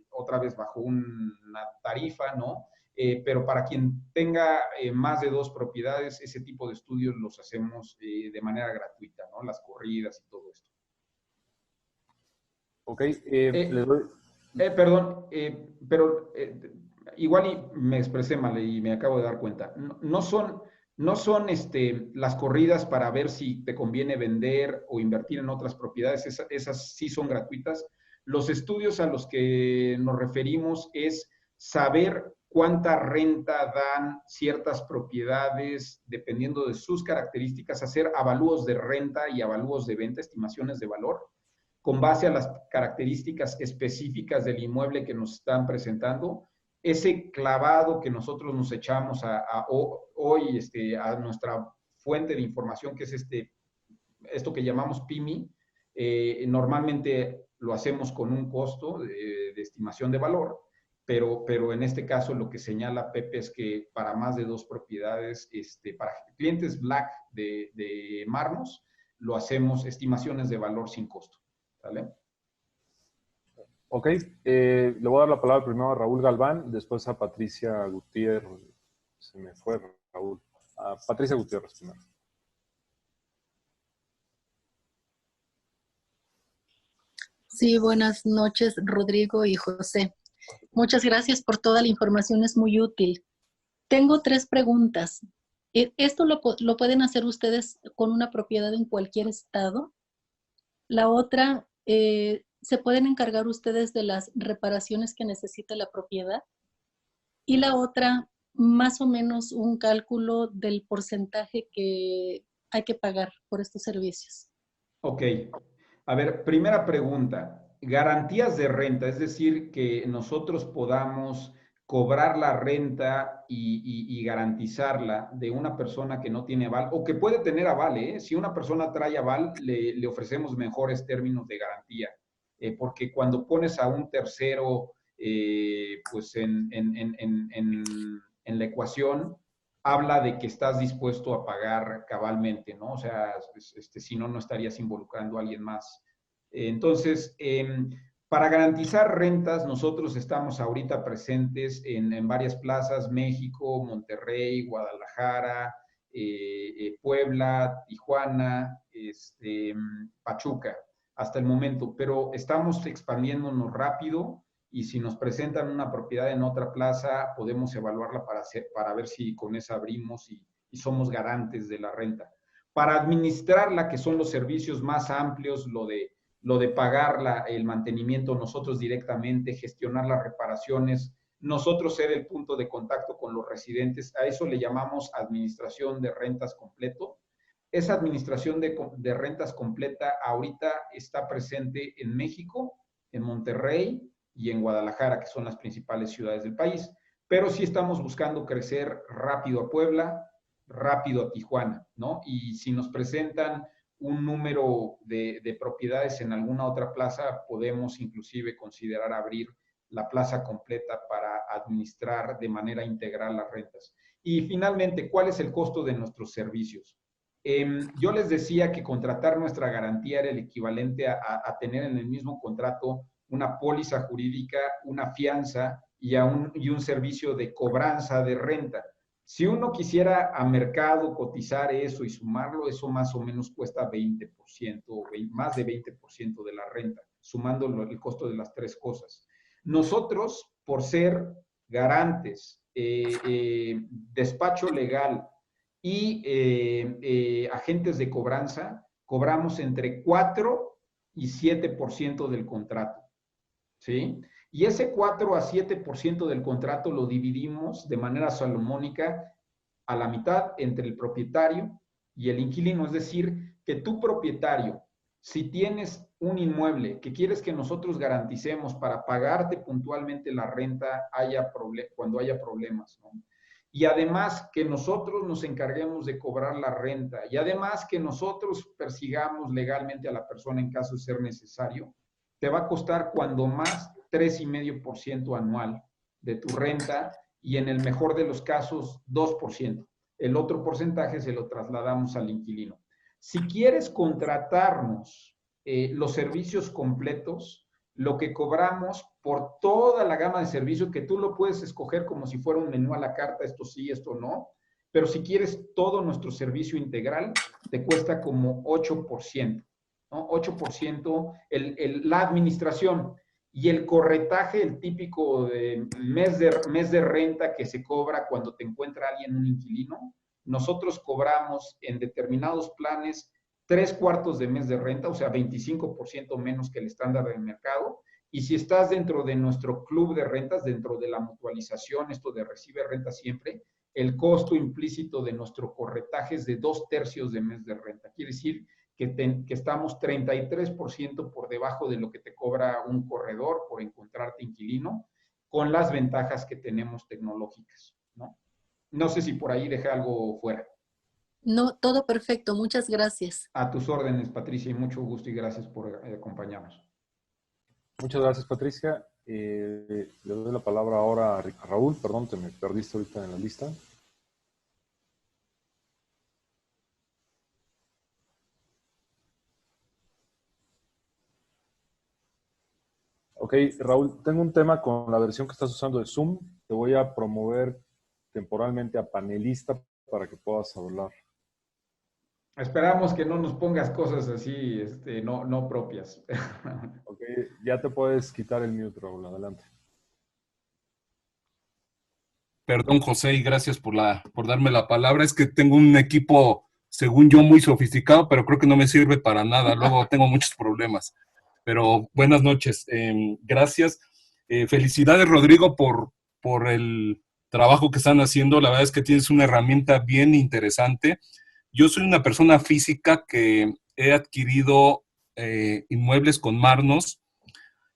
otra vez bajo una tarifa, ¿no? Pero para quien tenga más de 2 propiedades, ese tipo de estudios los hacemos de manera gratuita, ¿no? Las corridas y todo esto. Ok, le doy... Perdón, pero igual y me expresé mal y me acabo de dar cuenta. No son las corridas para ver si te conviene vender o invertir en otras propiedades, esas sí son gratuitas. Los estudios a los que nos referimos es saber cuánta renta dan ciertas propiedades dependiendo de sus características, hacer avalúos de renta y avalúos de venta, estimaciones de valor con base a las características específicas del inmueble que nos están presentando. Ese clavado que nosotros nos echamos hoy a nuestra fuente de información, que es esto que llamamos PIMI, normalmente lo hacemos con un costo de estimación de valor, pero en este caso lo que señala Pepe es que para más de 2 propiedades, para clientes Black de Marnos, lo hacemos estimaciones de valor sin costo. ¿Vale? Ok, le voy a dar la palabra primero a Raúl Galván, después a Patricia Gutiérrez. Se me fue Raúl. A Patricia Gutiérrez primero. Sí, buenas noches, Rodrigo y José. Muchas gracias por toda la información, es muy útil. Tengo 3 preguntas. ¿Esto lo pueden hacer ustedes con una propiedad en cualquier estado? La otra, ¿se pueden encargar ustedes de las reparaciones que necesita la propiedad? Y la otra, más o menos un cálculo del porcentaje que hay que pagar por estos servicios. Ok. A ver, primera pregunta. Garantías de renta, es decir, que nosotros podamos cobrar la renta y garantizarla de una persona que no tiene aval o que puede tener aval, ¿eh? Si una persona trae aval, le ofrecemos mejores términos de garantía, porque cuando pones a un tercero pues en la ecuación, habla de que estás dispuesto a pagar cabalmente, ¿no? O sea, si no, no estarías involucrando a alguien más. Entonces, para garantizar rentas, nosotros estamos ahorita presentes en varias plazas, México, Monterrey, Guadalajara, Puebla, Tijuana, Pachuca, hasta el momento, pero estamos expandiéndonos rápido y si nos presentan una propiedad en otra plaza, podemos evaluarla para ver si con esa abrimos y somos garantes de la renta. Para administrarla, que son los servicios más amplios, lo de pagar el mantenimiento nosotros directamente, gestionar las reparaciones, nosotros ser el punto de contacto con los residentes, a eso le llamamos administración de rentas completo. Esa administración de rentas completa ahorita está presente en México, en Monterrey y en Guadalajara, que son las principales ciudades del país. Pero sí estamos buscando crecer rápido a Puebla, rápido a Tijuana, ¿no? Y si nos presentan un número de propiedades en alguna otra plaza, podemos inclusive considerar abrir la plaza completa para administrar de manera integral las rentas. Y finalmente, ¿cuál es el costo de nuestros servicios? Yo les decía que contratar nuestra garantía era el equivalente a tener en el mismo contrato una póliza jurídica, una fianza y un servicio de cobranza de renta. Si uno quisiera a mercado cotizar eso y sumarlo, eso más o menos cuesta 20%, más de 20% de la renta, sumando el costo de las 3 cosas. Nosotros, por ser garantes, despacho legal y agentes de cobranza cobramos entre 4 y 7% del contrato, ¿sí? Y ese 4 a 7% del contrato lo dividimos de manera salomónica a la mitad entre el propietario y el inquilino. Es decir, que tu propietario, si tienes un inmueble que quieres que nosotros garanticemos para pagarte puntualmente la renta cuando haya problemas, ¿no? Y además que nosotros nos encarguemos de cobrar la renta y además que nosotros persigamos legalmente a la persona en caso de ser necesario, te va a costar cuando más 3,5% anual de tu renta y en el mejor de los casos 2%. El otro porcentaje se lo trasladamos al inquilino. Si quieres contratarnos los servicios completos, lo que cobramos por toda la gama de servicios, que tú lo puedes escoger como si fuera un menú a la carta, esto sí, esto no, pero si quieres todo nuestro servicio integral, te cuesta como 8%, ¿no? 8% la administración y el corretaje, el típico de mes de renta que se cobra cuando te encuentra alguien, un inquilino. Nosotros cobramos en determinados planes 3/4 de mes de renta, o sea, 25% menos que el estándar del mercado. Y si estás dentro de nuestro club de rentas, dentro de la mutualización, esto de recibe renta siempre, el costo implícito de nuestro corretaje es de 2/3 de mes de renta. Quiere decir que estamos 33% por debajo de lo que te cobra un corredor por encontrarte inquilino, con las ventajas que tenemos tecnológicas, ¿no? No sé si por ahí dejé algo fuera. No, todo perfecto. Muchas gracias. A tus órdenes, Patricia, y mucho gusto y gracias por acompañarnos. Muchas gracias, Patricia. Le doy la palabra ahora a Raúl. Perdón, te me perdiste ahorita en la lista. Ok, Raúl, tengo un tema con la versión que estás usando de Zoom. Te voy a promover temporalmente a panelista para que puedas hablar. Esperamos que no nos pongas cosas así, no propias. Ok, ya te puedes quitar el mute, Raúl. Adelante. Perdón, José, y gracias por darme la palabra. Es que tengo un equipo, según yo, muy sofisticado, pero creo que no me sirve para nada. Luego tengo muchos problemas. Pero buenas noches. Gracias. Felicidades, Rodrigo, por el trabajo que están haciendo. La verdad es que tienes una herramienta bien interesante. Yo soy una persona física que he adquirido inmuebles con Marnos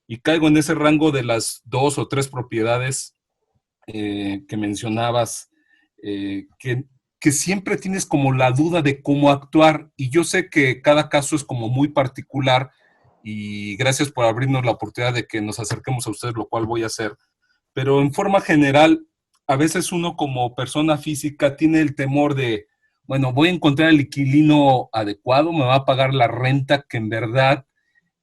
y caigo en ese rango de las 2 o 3 propiedades que mencionabas, que siempre tienes como la duda de cómo actuar, y yo sé que cada caso es como muy particular, y gracias por abrirnos la oportunidad de que nos acerquemos a ustedes, lo cual voy a hacer. Pero en forma general, a veces uno como persona física tiene el temor de, bueno, voy a encontrar el inquilino adecuado, me va a pagar la renta que en verdad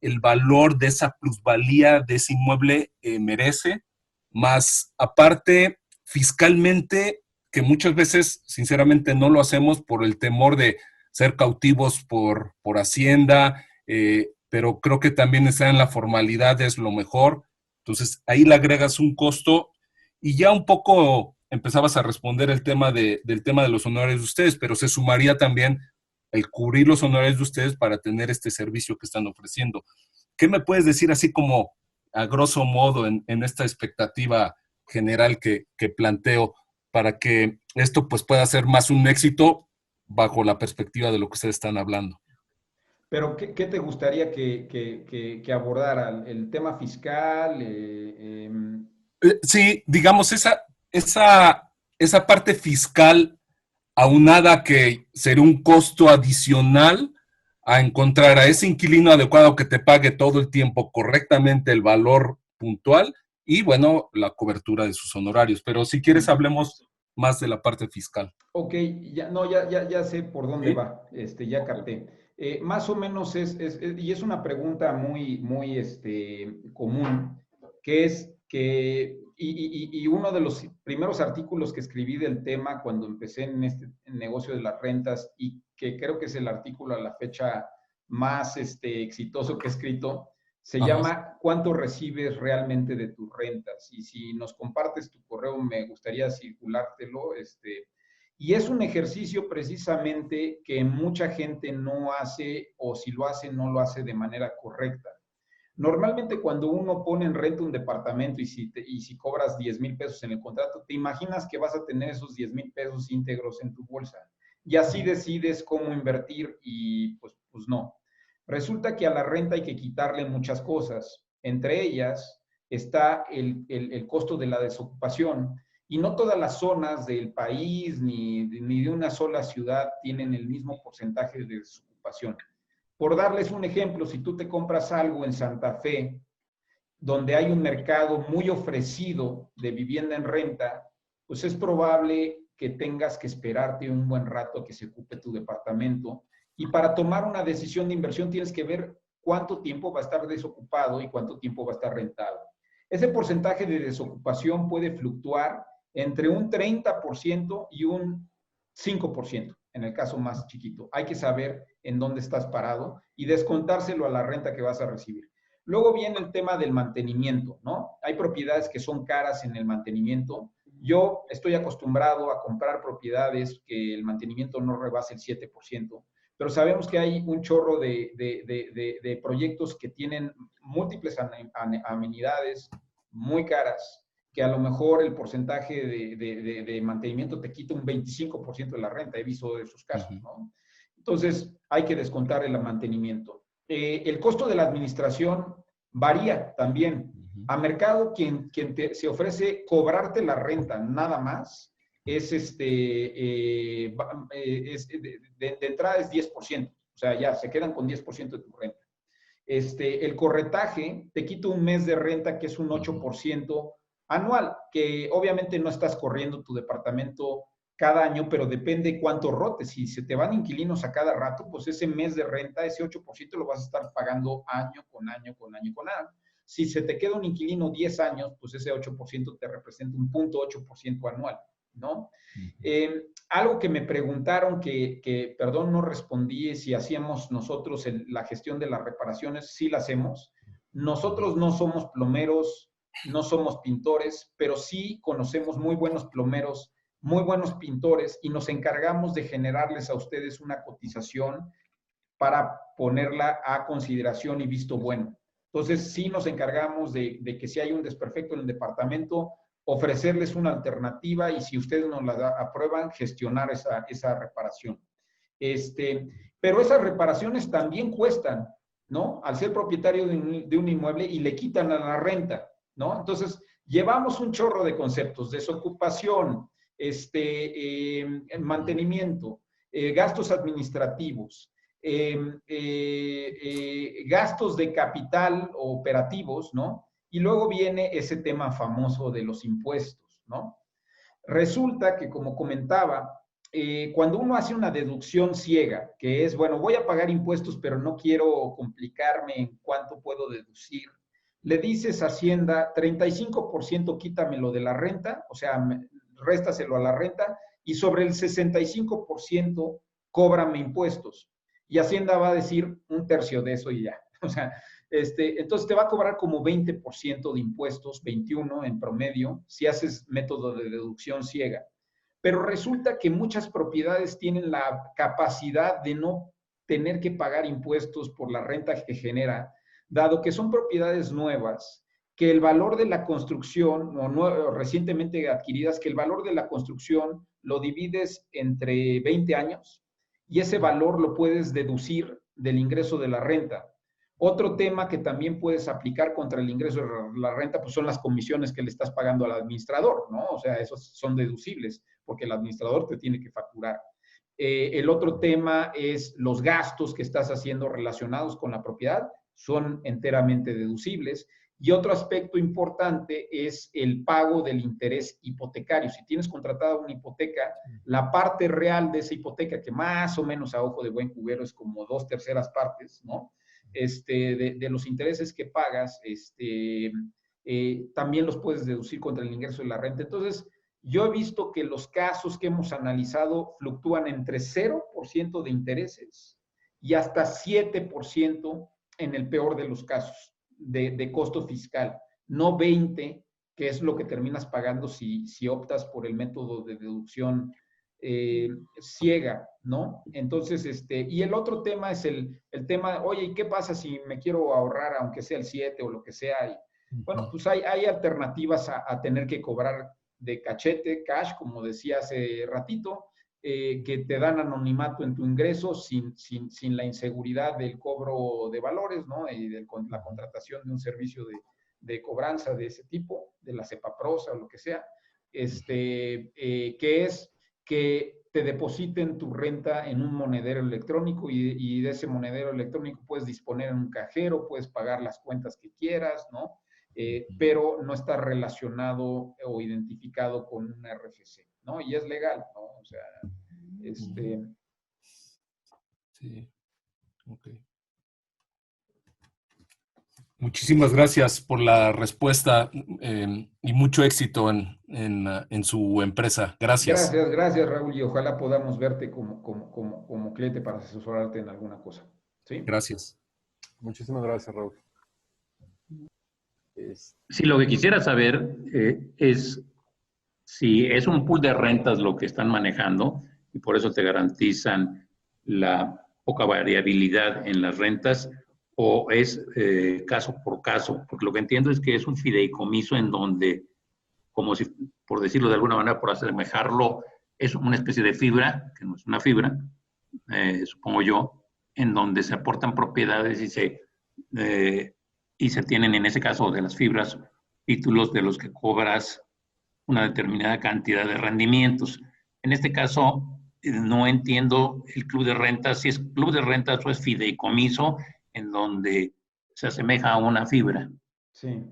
el valor de esa plusvalía de ese inmueble merece, más aparte fiscalmente, que muchas veces sinceramente no lo hacemos por el temor de ser cautivos por Hacienda, pero creo que también estar en la formalidad es lo mejor. Entonces ahí le agregas un costo y ya un poco empezabas a responder del tema de los honorarios de ustedes, pero se sumaría también el cubrir los honorarios de ustedes para tener este servicio que están ofreciendo. ¿Qué me puedes decir así como a grosso modo en esta expectativa general que planteo para que esto pues pueda ser más un éxito bajo la perspectiva de lo que ustedes están hablando? Pero, ¿qué te gustaría que abordara? ¿El tema fiscal? Sí, digamos, esa parte fiscal aunada que sería un costo adicional a encontrar a ese inquilino adecuado que te pague todo el tiempo correctamente el valor puntual y, bueno, la cobertura de sus honorarios. Pero si quieres, hablemos más de la parte fiscal. Ok, ya sé por dónde ¿Sí? va, ya capté. Más o menos y es una pregunta muy, muy común, que es que, y uno de los primeros artículos que escribí del tema cuando empecé en este negocio de las rentas, y que creo que es el artículo a la fecha más exitoso que he escrito, se llama ¿Cuánto recibes realmente de tus rentas? Y si nos compartes tu correo, me gustaría circulártelo, Y es un ejercicio precisamente que mucha gente no hace, o si lo hace, no lo hace de manera correcta. Normalmente cuando uno pone en renta un departamento y si cobras 10,000 pesos en el contrato, te imaginas que vas a tener esos 10,000 pesos íntegros en tu bolsa. Y así decides cómo invertir y pues no. Resulta que a la renta hay que quitarle muchas cosas. Entre ellas está el costo de la desocupación. Y no todas las zonas del país ni de una sola ciudad tienen el mismo porcentaje de desocupación. Por darles un ejemplo, si tú te compras algo en Santa Fe, donde hay un mercado muy ofrecido de vivienda en renta, pues es probable que tengas que esperarte un buen rato a que se ocupe tu departamento. Y para tomar una decisión de inversión tienes que ver cuánto tiempo va a estar desocupado y cuánto tiempo va a estar rentado. Ese porcentaje de desocupación puede fluctuar entre un 30% y un 5%, en el caso más chiquito. Hay que saber en dónde estás parado y descontárselo a la renta que vas a recibir. Luego viene el tema del mantenimiento, ¿no? Hay propiedades que son caras en el mantenimiento. Yo estoy acostumbrado a comprar propiedades que el mantenimiento no rebase el 7%, pero sabemos que hay un chorro de proyectos que tienen múltiples amenidades muy caras, que a lo mejor el porcentaje de mantenimiento te quita un 25% de la renta. He visto esos casos, ¿no? Entonces, hay que descontar el mantenimiento. El costo de la administración varía también. A mercado, quien se ofrece cobrarte la renta nada más, de entrada es 10%. O sea, ya se quedan con 10% de tu renta. El corretaje te quita un mes de renta, que es un 8% anual, que obviamente no estás corriendo tu departamento cada año, pero depende cuánto rotes. Si se te van inquilinos a cada rato, pues ese mes de renta, ese 8% lo vas a estar pagando año con año, con año, con año. Si se te queda un inquilino 10 años, pues ese 8% te representa un 0.8% anual, ¿no? Algo que me preguntaron que, perdón, no respondí, si hacíamos nosotros la gestión de las reparaciones. Sí la hacemos. Nosotros no somos plomeros, no somos pintores, pero sí conocemos muy buenos plomeros, muy buenos pintores, y nos encargamos de generarles a ustedes una cotización para ponerla a consideración y visto bueno. Entonces, sí nos encargamos de que si hay un desperfecto en el departamento, ofrecerles una alternativa, y si ustedes nos la aprueban, gestionar esa reparación. Pero esas reparaciones también cuestan, ¿no? Al ser propietario de un inmueble, y le quitan a la renta, ¿no? Entonces, llevamos un chorro de conceptos: desocupación, mantenimiento, gastos administrativos, gastos de capital o operativos, ¿no? Y luego viene ese tema famoso de los impuestos, ¿no? Resulta que, como comentaba, cuando uno hace una deducción ciega, que es, bueno, voy a pagar impuestos, pero no quiero complicarme en cuánto puedo deducir, le dices a Hacienda, 35% quítamelo de la renta, o sea, réstaselo a la renta, y sobre el 65% cóbrame impuestos. Y Hacienda va a decir un tercio de eso y ya. O sea, entonces te va a cobrar como 20% de impuestos, 21% en promedio, si haces método de deducción ciega. Pero resulta que muchas propiedades tienen la capacidad de no tener que pagar impuestos por la renta que genera, dado que son propiedades nuevas, que el valor de la construcción, o recientemente adquiridas, que el valor de la construcción lo divides entre 20 años, y ese valor lo puedes deducir del ingreso de la renta. Otro tema que también puedes aplicar contra el ingreso de la renta, pues son las comisiones que le estás pagando al administrador, ¿no? O sea, esos son deducibles, porque el administrador te tiene que facturar. El otro tema es los gastos que estás haciendo relacionados con la propiedad, son enteramente deducibles. Y otro aspecto importante es el pago del interés hipotecario. Si tienes contratada una hipoteca, la parte real de esa hipoteca, que más o menos a ojo de buen cubero es como 2/3 partes, ¿no? De los intereses que pagas, también los puedes deducir contra el ingreso de la renta. Entonces, yo he visto que los casos que hemos analizado fluctúan entre 0% de intereses y hasta 7% en el peor de los casos de costo fiscal, no 20%, que es lo que terminas pagando si optas por el método de deducción ciega, ¿no? Entonces, y el otro tema es el tema, oye, ¿y qué pasa si me quiero ahorrar, aunque sea el 7 o lo que sea? Y, bueno, pues hay alternativas a tener que cobrar de cachete, cash, como decía hace ratito, que te dan anonimato en tu ingreso sin la inseguridad del cobro de valores, ¿no? Y de la contratación de un servicio de cobranza de ese tipo, de la CEPAPROSA o lo que sea, que es que te depositen tu renta en un monedero electrónico y de ese monedero electrónico puedes disponer en un cajero, puedes pagar las cuentas que quieras, ¿no? Pero no está relacionado o identificado con un RFC, ¿no? Y es legal, ¿no? O sea, Sí, ok. Muchísimas gracias por la respuesta y mucho éxito en su empresa. Gracias. Gracias, Raúl, y ojalá podamos verte como cliente para asesorarte en alguna cosa. ¿Sí? Gracias. Muchísimas gracias, Raúl. Sí, lo que quisiera saber es si es un pool de rentas lo que están manejando y por eso te garantizan la poca variabilidad en las rentas, o es caso por caso, porque lo que entiendo es que es un fideicomiso en donde, como si, por decirlo de alguna manera, por asemejarlo, es una especie de fibra, que no es una fibra, supongo yo, en donde se aportan propiedades y se tienen, en ese caso de las fibras, títulos de los que cobras una determinada cantidad de rendimientos. En este caso, no entiendo el club de rentas, si es club de rentas o es fideicomiso, en donde se asemeja a una fibra. Sí.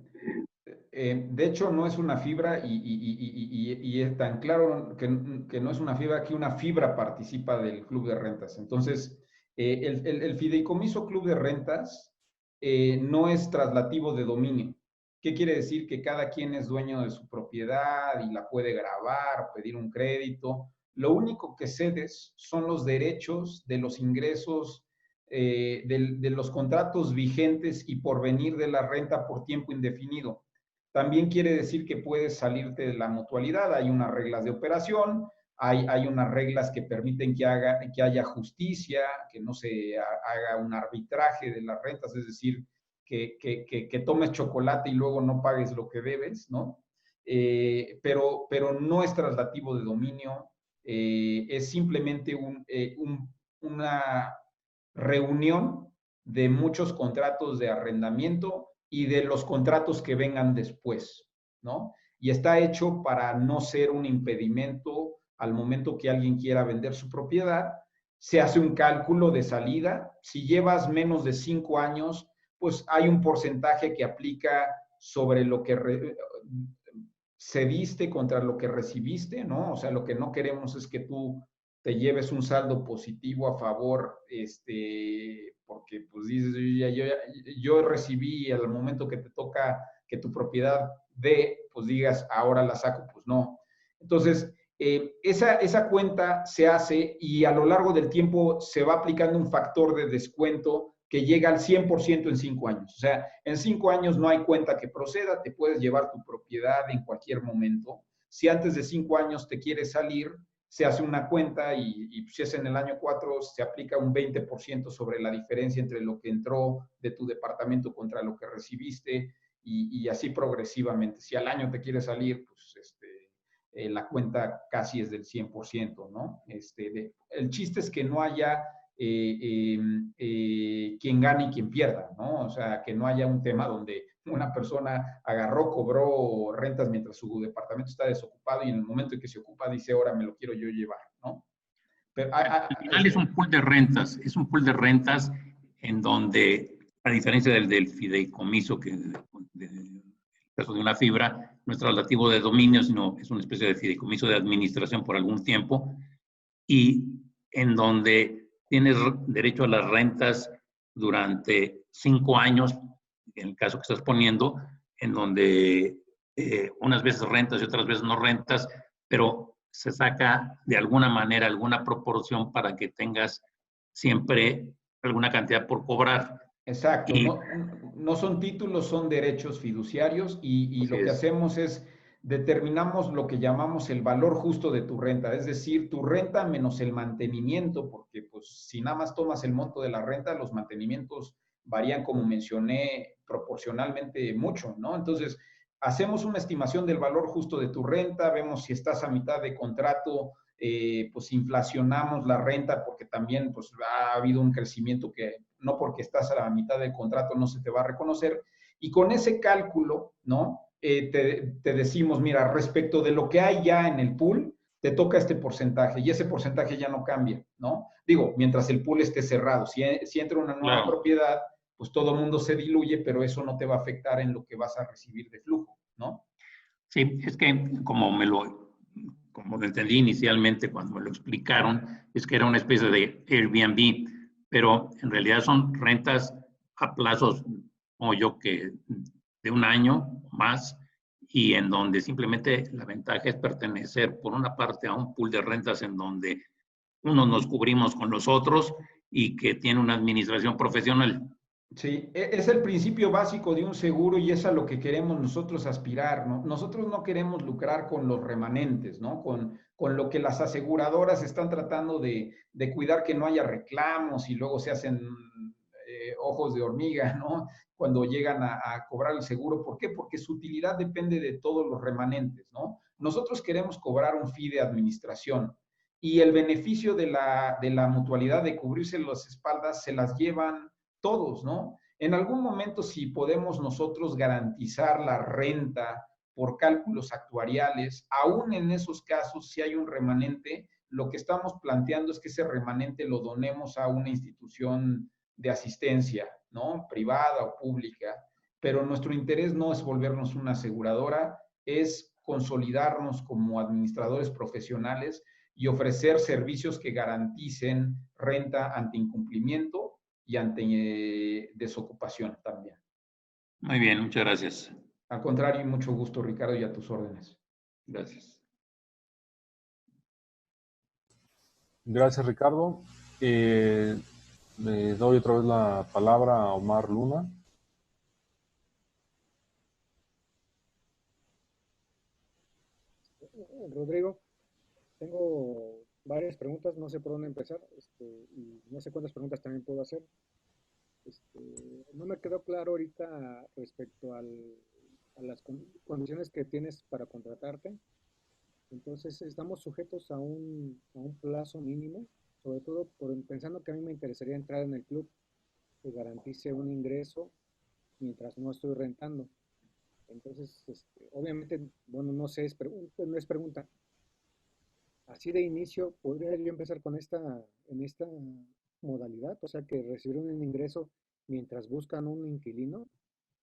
De hecho, no es una fibra y es tan claro que no es una fibra que una fibra participa del club de rentas. Entonces, el fideicomiso club de rentas no es traslativo de dominio. ¿Qué quiere decir? Que cada quien es dueño de su propiedad y la puede grabar, pedir un crédito. Lo único que cedes son los derechos de los ingresos de los contratos vigentes y por venir de la renta por tiempo indefinido. También quiere decir que puedes salirte de la mutualidad. Hay unas reglas de operación, hay unas reglas que permiten que haya justicia, que no se haga un arbitraje de las rentas, es decir, que tomes chocolate y luego no pagues lo que debes, ¿no? Pero no es traslativo de dominio, es simplemente una reunión de muchos contratos de arrendamiento y de los contratos que vengan después, ¿no? Y está hecho para no ser un impedimento al momento que alguien quiera vender su propiedad. Se hace un cálculo de salida. Si llevas menos de 5 años, pues hay un porcentaje que aplica sobre lo que cediste contra lo que recibiste, ¿no? O sea, lo que no queremos es que tú te lleves un saldo positivo a favor, porque pues dices, yo recibí y al momento que te toca que tu propiedad dé, pues digas, ahora la saco, pues no. Entonces, esa cuenta se hace y a lo largo del tiempo se va aplicando un factor de descuento que llega al 100% en 5 años. O sea, en 5 años no hay cuenta que proceda, te puedes llevar tu propiedad en cualquier momento. Si antes de 5 años te quieres salir, se hace una cuenta y si es en el año 4, se aplica un 20% sobre la diferencia entre lo que entró de tu departamento contra lo que recibiste y así progresivamente. Si al año te quieres salir, pues la cuenta casi es del 100%, ¿no? El chiste es que no haya quien gane y quien pierda, ¿no? O sea, que no haya un tema donde una persona cobró rentas mientras su departamento está desocupado y en el momento en que se ocupa dice, ahora me lo quiero yo llevar, ¿no? Pero, al final es un pool de rentas, en donde, a diferencia del fideicomiso, que en el caso de una fibra, no es traslativo de dominio, sino es una especie de fideicomiso de administración por algún tiempo, y en donde tienes derecho a las rentas durante 5 años, en el caso que estás poniendo, en donde unas veces rentas y otras veces no rentas, pero se saca de alguna manera alguna proporción para que tengas siempre alguna cantidad por cobrar. Exacto, no son títulos, son derechos fiduciarios y lo que hacemos es determinamos lo que llamamos el valor justo de tu renta, es decir, tu renta menos el mantenimiento, porque pues si nada más tomas el monto de la renta, los mantenimientos varían, como mencioné, proporcionalmente mucho, ¿no? Entonces, hacemos una estimación del valor justo de tu renta, vemos si estás a mitad de contrato, pues inflacionamos la renta porque también pues, ha habido un crecimiento que no porque estás a la mitad del contrato no se te va a reconocer. Y con ese cálculo, ¿no? Te decimos, mira, respecto de lo que hay ya en el pool, te toca este porcentaje y ese porcentaje ya no cambia, ¿no? Digo, mientras el pool esté cerrado. Si entra una nueva propiedad, pues todo el mundo se diluye, pero eso no te va a afectar en lo que vas a recibir de flujo, ¿no? Sí, es que como lo entendí inicialmente cuando me lo explicaron, es que era una especie de Airbnb, pero en realidad son rentas a plazos, como yo, que de un año o más, y en donde simplemente la ventaja es pertenecer, por una parte, a un pool de rentas en donde unos nos cubrimos con los otros y que tiene una administración profesional. Sí, es el principio básico de un seguro y es a lo que queremos nosotros aspirar, ¿no? Nosotros no queremos lucrar con los remanentes, ¿no? Con lo que las aseguradoras están tratando de cuidar que no haya reclamos y luego se hacen ojos de hormiga, ¿no? Cuando llegan a cobrar el seguro. ¿Por qué? Porque su utilidad depende de todos los remanentes, ¿no? Nosotros queremos cobrar un fee de administración y el beneficio de la mutualidad de cubrirse las espaldas se las llevan todos, ¿no? En algún momento, si podemos nosotros garantizar la renta por cálculos actuariales, aún en esos casos, si hay un remanente, lo que estamos planteando es que ese remanente lo donemos a una institución de asistencia, ¿no? Privada o pública. Pero nuestro interés no es volvernos una aseguradora, es consolidarnos como administradores profesionales y ofrecer servicios que garanticen renta ante incumplimiento y ante desocupación también. Muy bien, muchas gracias. Al contrario, y mucho gusto, Ricardo, y a tus órdenes. Gracias. Gracias, Ricardo. Le doy otra vez la palabra a Omar Luna. Rodrigo, tengo varias preguntas, no sé por dónde empezar, y no sé cuántas preguntas también puedo hacer. No me quedó claro ahorita respecto a las condiciones que tienes para contratarte. Entonces, estamos sujetos a un plazo mínimo, sobre todo pensando que a mí me interesaría entrar en el club que garantice un ingreso mientras no estoy rentando. Entonces, obviamente, bueno, no sé, no es pregunta. Así de inicio, ¿podría yo empezar con en esta modalidad? O sea, que recibir un ingreso mientras buscan un inquilino.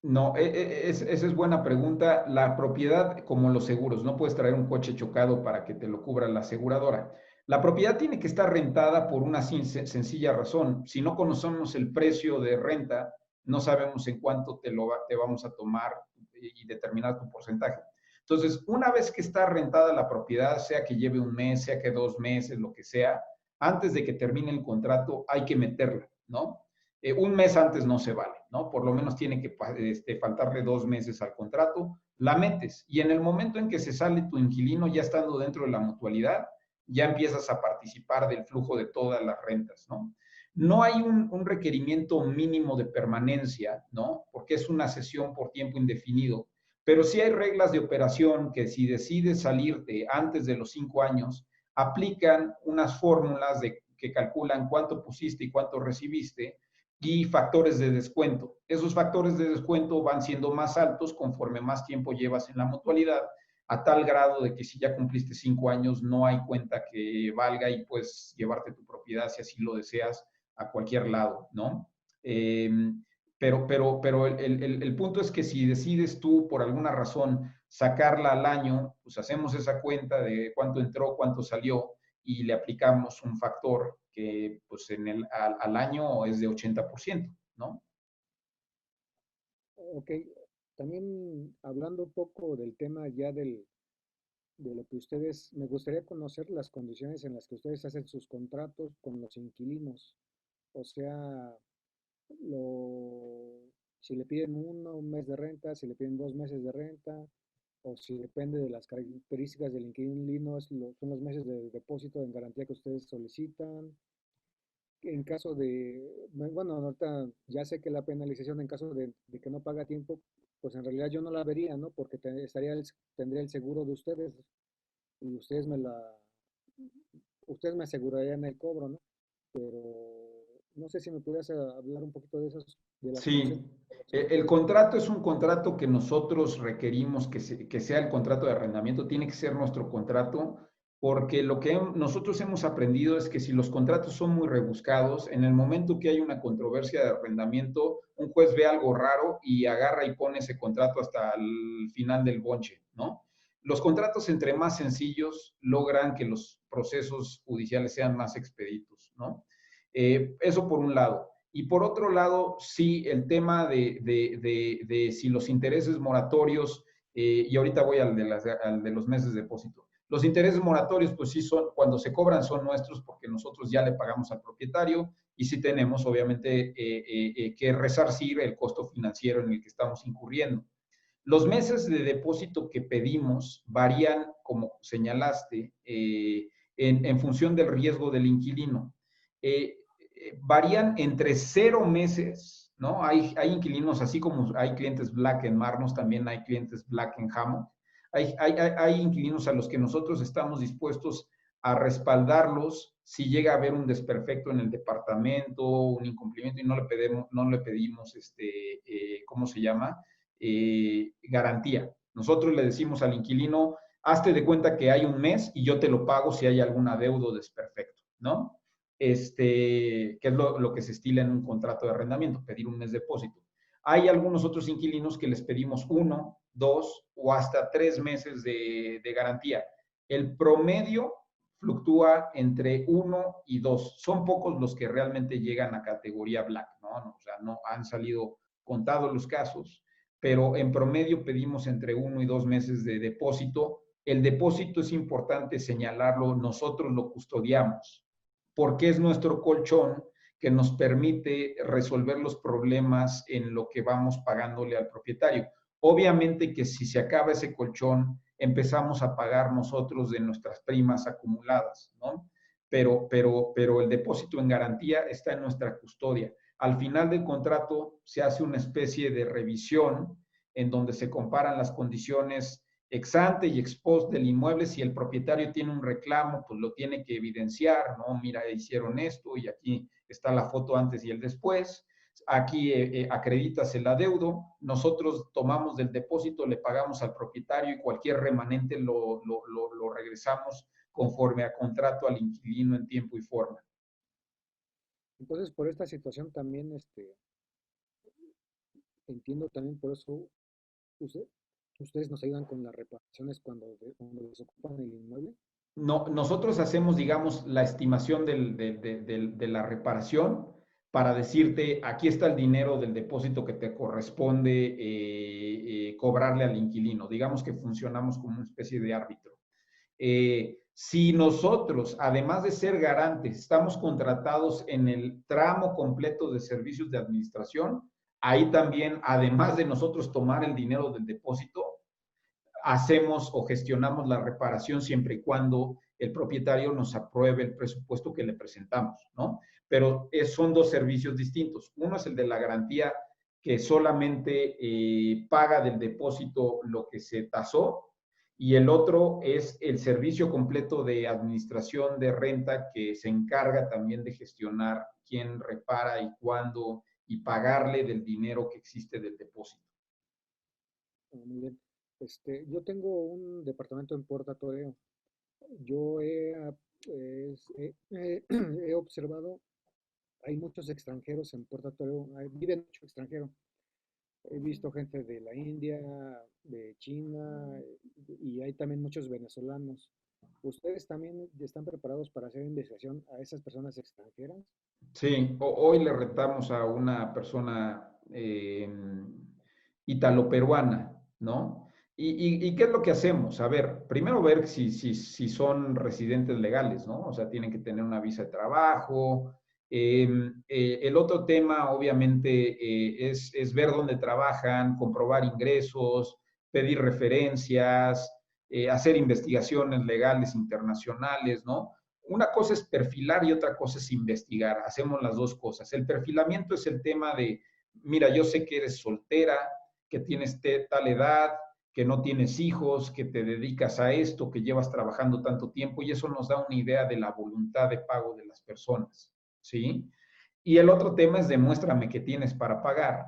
No, esa es buena pregunta. La propiedad, como los seguros, no puedes traer un coche chocado para que te lo cubra la aseguradora. La propiedad tiene que estar rentada por una sencilla razón. Si no conocemos el precio de renta, no sabemos en cuánto te vamos a tomar y determinar tu porcentaje. Entonces, una vez que está rentada la propiedad, sea que lleve un mes, sea que 2 meses, lo que sea, antes de que termine el contrato hay que meterla, ¿no? Un mes antes no se vale, ¿no? Por lo menos tiene que faltarle 2 meses al contrato, la metes y en el momento en que se sale tu inquilino, ya estando dentro de la mutualidad, ya empiezas a participar del flujo de todas las rentas, ¿no? No hay un requerimiento mínimo de permanencia, ¿no? Porque es una cesión por tiempo indefinido, pero sí hay reglas de operación que si decides salirte antes de los 5 años, aplican unas fórmulas que calculan cuánto pusiste y cuánto recibiste y factores de descuento. Esos factores de descuento van siendo más altos conforme más tiempo llevas en la mutualidad, a tal grado de que si ya cumpliste 5 años no hay cuenta que valga y puedes llevarte tu propiedad si así lo deseas a cualquier lado, ¿no? Pero el punto es que si decides tú por alguna razón sacarla al año, pues hacemos esa cuenta de cuánto entró, cuánto salió y le aplicamos un factor que pues al año es de 80%, ¿no? Ok, también hablando un poco del tema ya de lo que ustedes, me gustaría conocer las condiciones en las que ustedes hacen sus contratos con los inquilinos. O sea, lo, si le piden un mes de renta, si le piden 2 meses de renta, o si depende de las características del inquilino, son los meses de depósito en garantía que ustedes solicitan. En caso de, bueno, ahorita ya sé que la penalización en caso de que no paga a tiempo, pues en realidad yo no la vería, ¿no? Porque tendría el seguro de ustedes y ustedes me asegurarían el cobro, ¿no? Pero no sé si me pudieras hablar un poquito de de las condiciones Sí, de la opción. el contrato es un contrato que nosotros requerimos que sea el contrato de arrendamiento, tiene que ser nuestro contrato, porque lo que nosotros hemos aprendido es que si los contratos son muy rebuscados, en el momento que hay una controversia de arrendamiento, un juez ve algo raro y agarra y pone ese contrato hasta el final del bonche, ¿no? Los contratos entre más sencillos logran que los procesos judiciales sean más expeditos, ¿no? Eso por un lado. Y por otro lado, sí, el tema de si los intereses moratorios, y ahorita voy al de los meses de depósito. Los intereses moratorios, pues sí son, cuando se cobran son nuestros porque nosotros ya le pagamos al propietario y sí tenemos obviamente que resarcir el costo financiero en el que estamos incurriendo. Los meses de depósito que pedimos varían, como señalaste, en función del riesgo del inquilino. Varían entre 0 meses, ¿no? Hay inquilinos, así como hay clientes Black en Marnos, también hay clientes Black en Hammond. Hay inquilinos a los que nosotros estamos dispuestos a respaldarlos si llega a haber un desperfecto en el departamento, un incumplimiento y no le pedimos ¿cómo se llama? Garantía. Nosotros le decimos al inquilino, hazte de cuenta que hay un mes y yo te lo pago si hay algún adeudo desperfecto, ¿no? Que es lo que se estila en un contrato de arrendamiento, pedir un mes de depósito. Hay algunos otros inquilinos que les pedimos 1, 2 o hasta 3 meses de garantía. El promedio fluctúa entre 1 y 2. Son pocos los que realmente llegan a categoría Black, ¿no? O sea, no han salido contados los casos, pero en promedio pedimos entre 1 y 2 meses de depósito. El depósito es importante señalarlo, nosotros lo custodiamos, porque es nuestro colchón que nos permite resolver los problemas en lo que vamos pagándole al propietario. Obviamente que si se acaba ese colchón, empezamos a pagar nosotros de nuestras primas acumuladas, ¿no? Pero el depósito en garantía está en nuestra custodia. Al final del contrato se hace una especie de revisión en donde se comparan las condiciones ex ante y ex post del inmueble. Si el propietario tiene un reclamo, pues lo tiene que evidenciar, ¿no? Mira, hicieron esto y aquí está la foto antes y el después. Aquí acreditas el adeudo, nosotros tomamos del depósito, le pagamos al propietario y cualquier remanente lo regresamos conforme a contrato al inquilino en tiempo y forma. Entonces, por esta situación también, entiendo también por eso usted- ustedes nos ayudan con las reparaciones cuando desocupan el inmueble. No, nosotros hacemos, digamos, la estimación de la reparación para decirte, aquí está el dinero del depósito que te corresponde cobrarle al inquilino. Digamos que funcionamos como una especie de árbitro. Si nosotros, además de ser garantes, estamos contratados en el tramo completo de servicios de administración, ahí también, además de nosotros tomar el dinero del depósito, hacemos o gestionamos la reparación siempre y cuando el propietario nos apruebe el presupuesto que le presentamos, ¿no? Pero son dos servicios distintos. Uno es el de la garantía, que solamente paga del depósito lo que se tasó, y el otro es el servicio completo de administración de renta, que se encarga también de gestionar quién repara y cuándo y pagarle del dinero que existe del depósito. Muy bien. Yo tengo un departamento en Puerto Toreo. Yo he observado, hay muchos extranjeros en Puerto Toreo, viven mucho extranjero. He visto gente de la India, de China, y hay también muchos venezolanos. ¿Ustedes también están preparados para hacer investigación a esas personas extranjeras? Sí, hoy le retamos a una persona italo-peruana, ¿no? ¿Y qué es lo que hacemos? A ver, primero ver si son residentes legales, ¿no? O sea, tienen que tener una visa de trabajo. El otro tema, obviamente, es ver dónde trabajan, comprobar ingresos, pedir referencias, hacer investigaciones legales internacionales, ¿no? Una cosa es perfilar y otra cosa es investigar. Hacemos las dos cosas. El perfilamiento es el tema de, mira, yo sé que eres soltera, que tienes tal edad, que no tienes hijos, que te dedicas a esto, que llevas trabajando tanto tiempo, y eso nos da una idea de la voluntad de pago de las personas, ¿sí? Y el otro tema es demuéstrame que tienes para pagar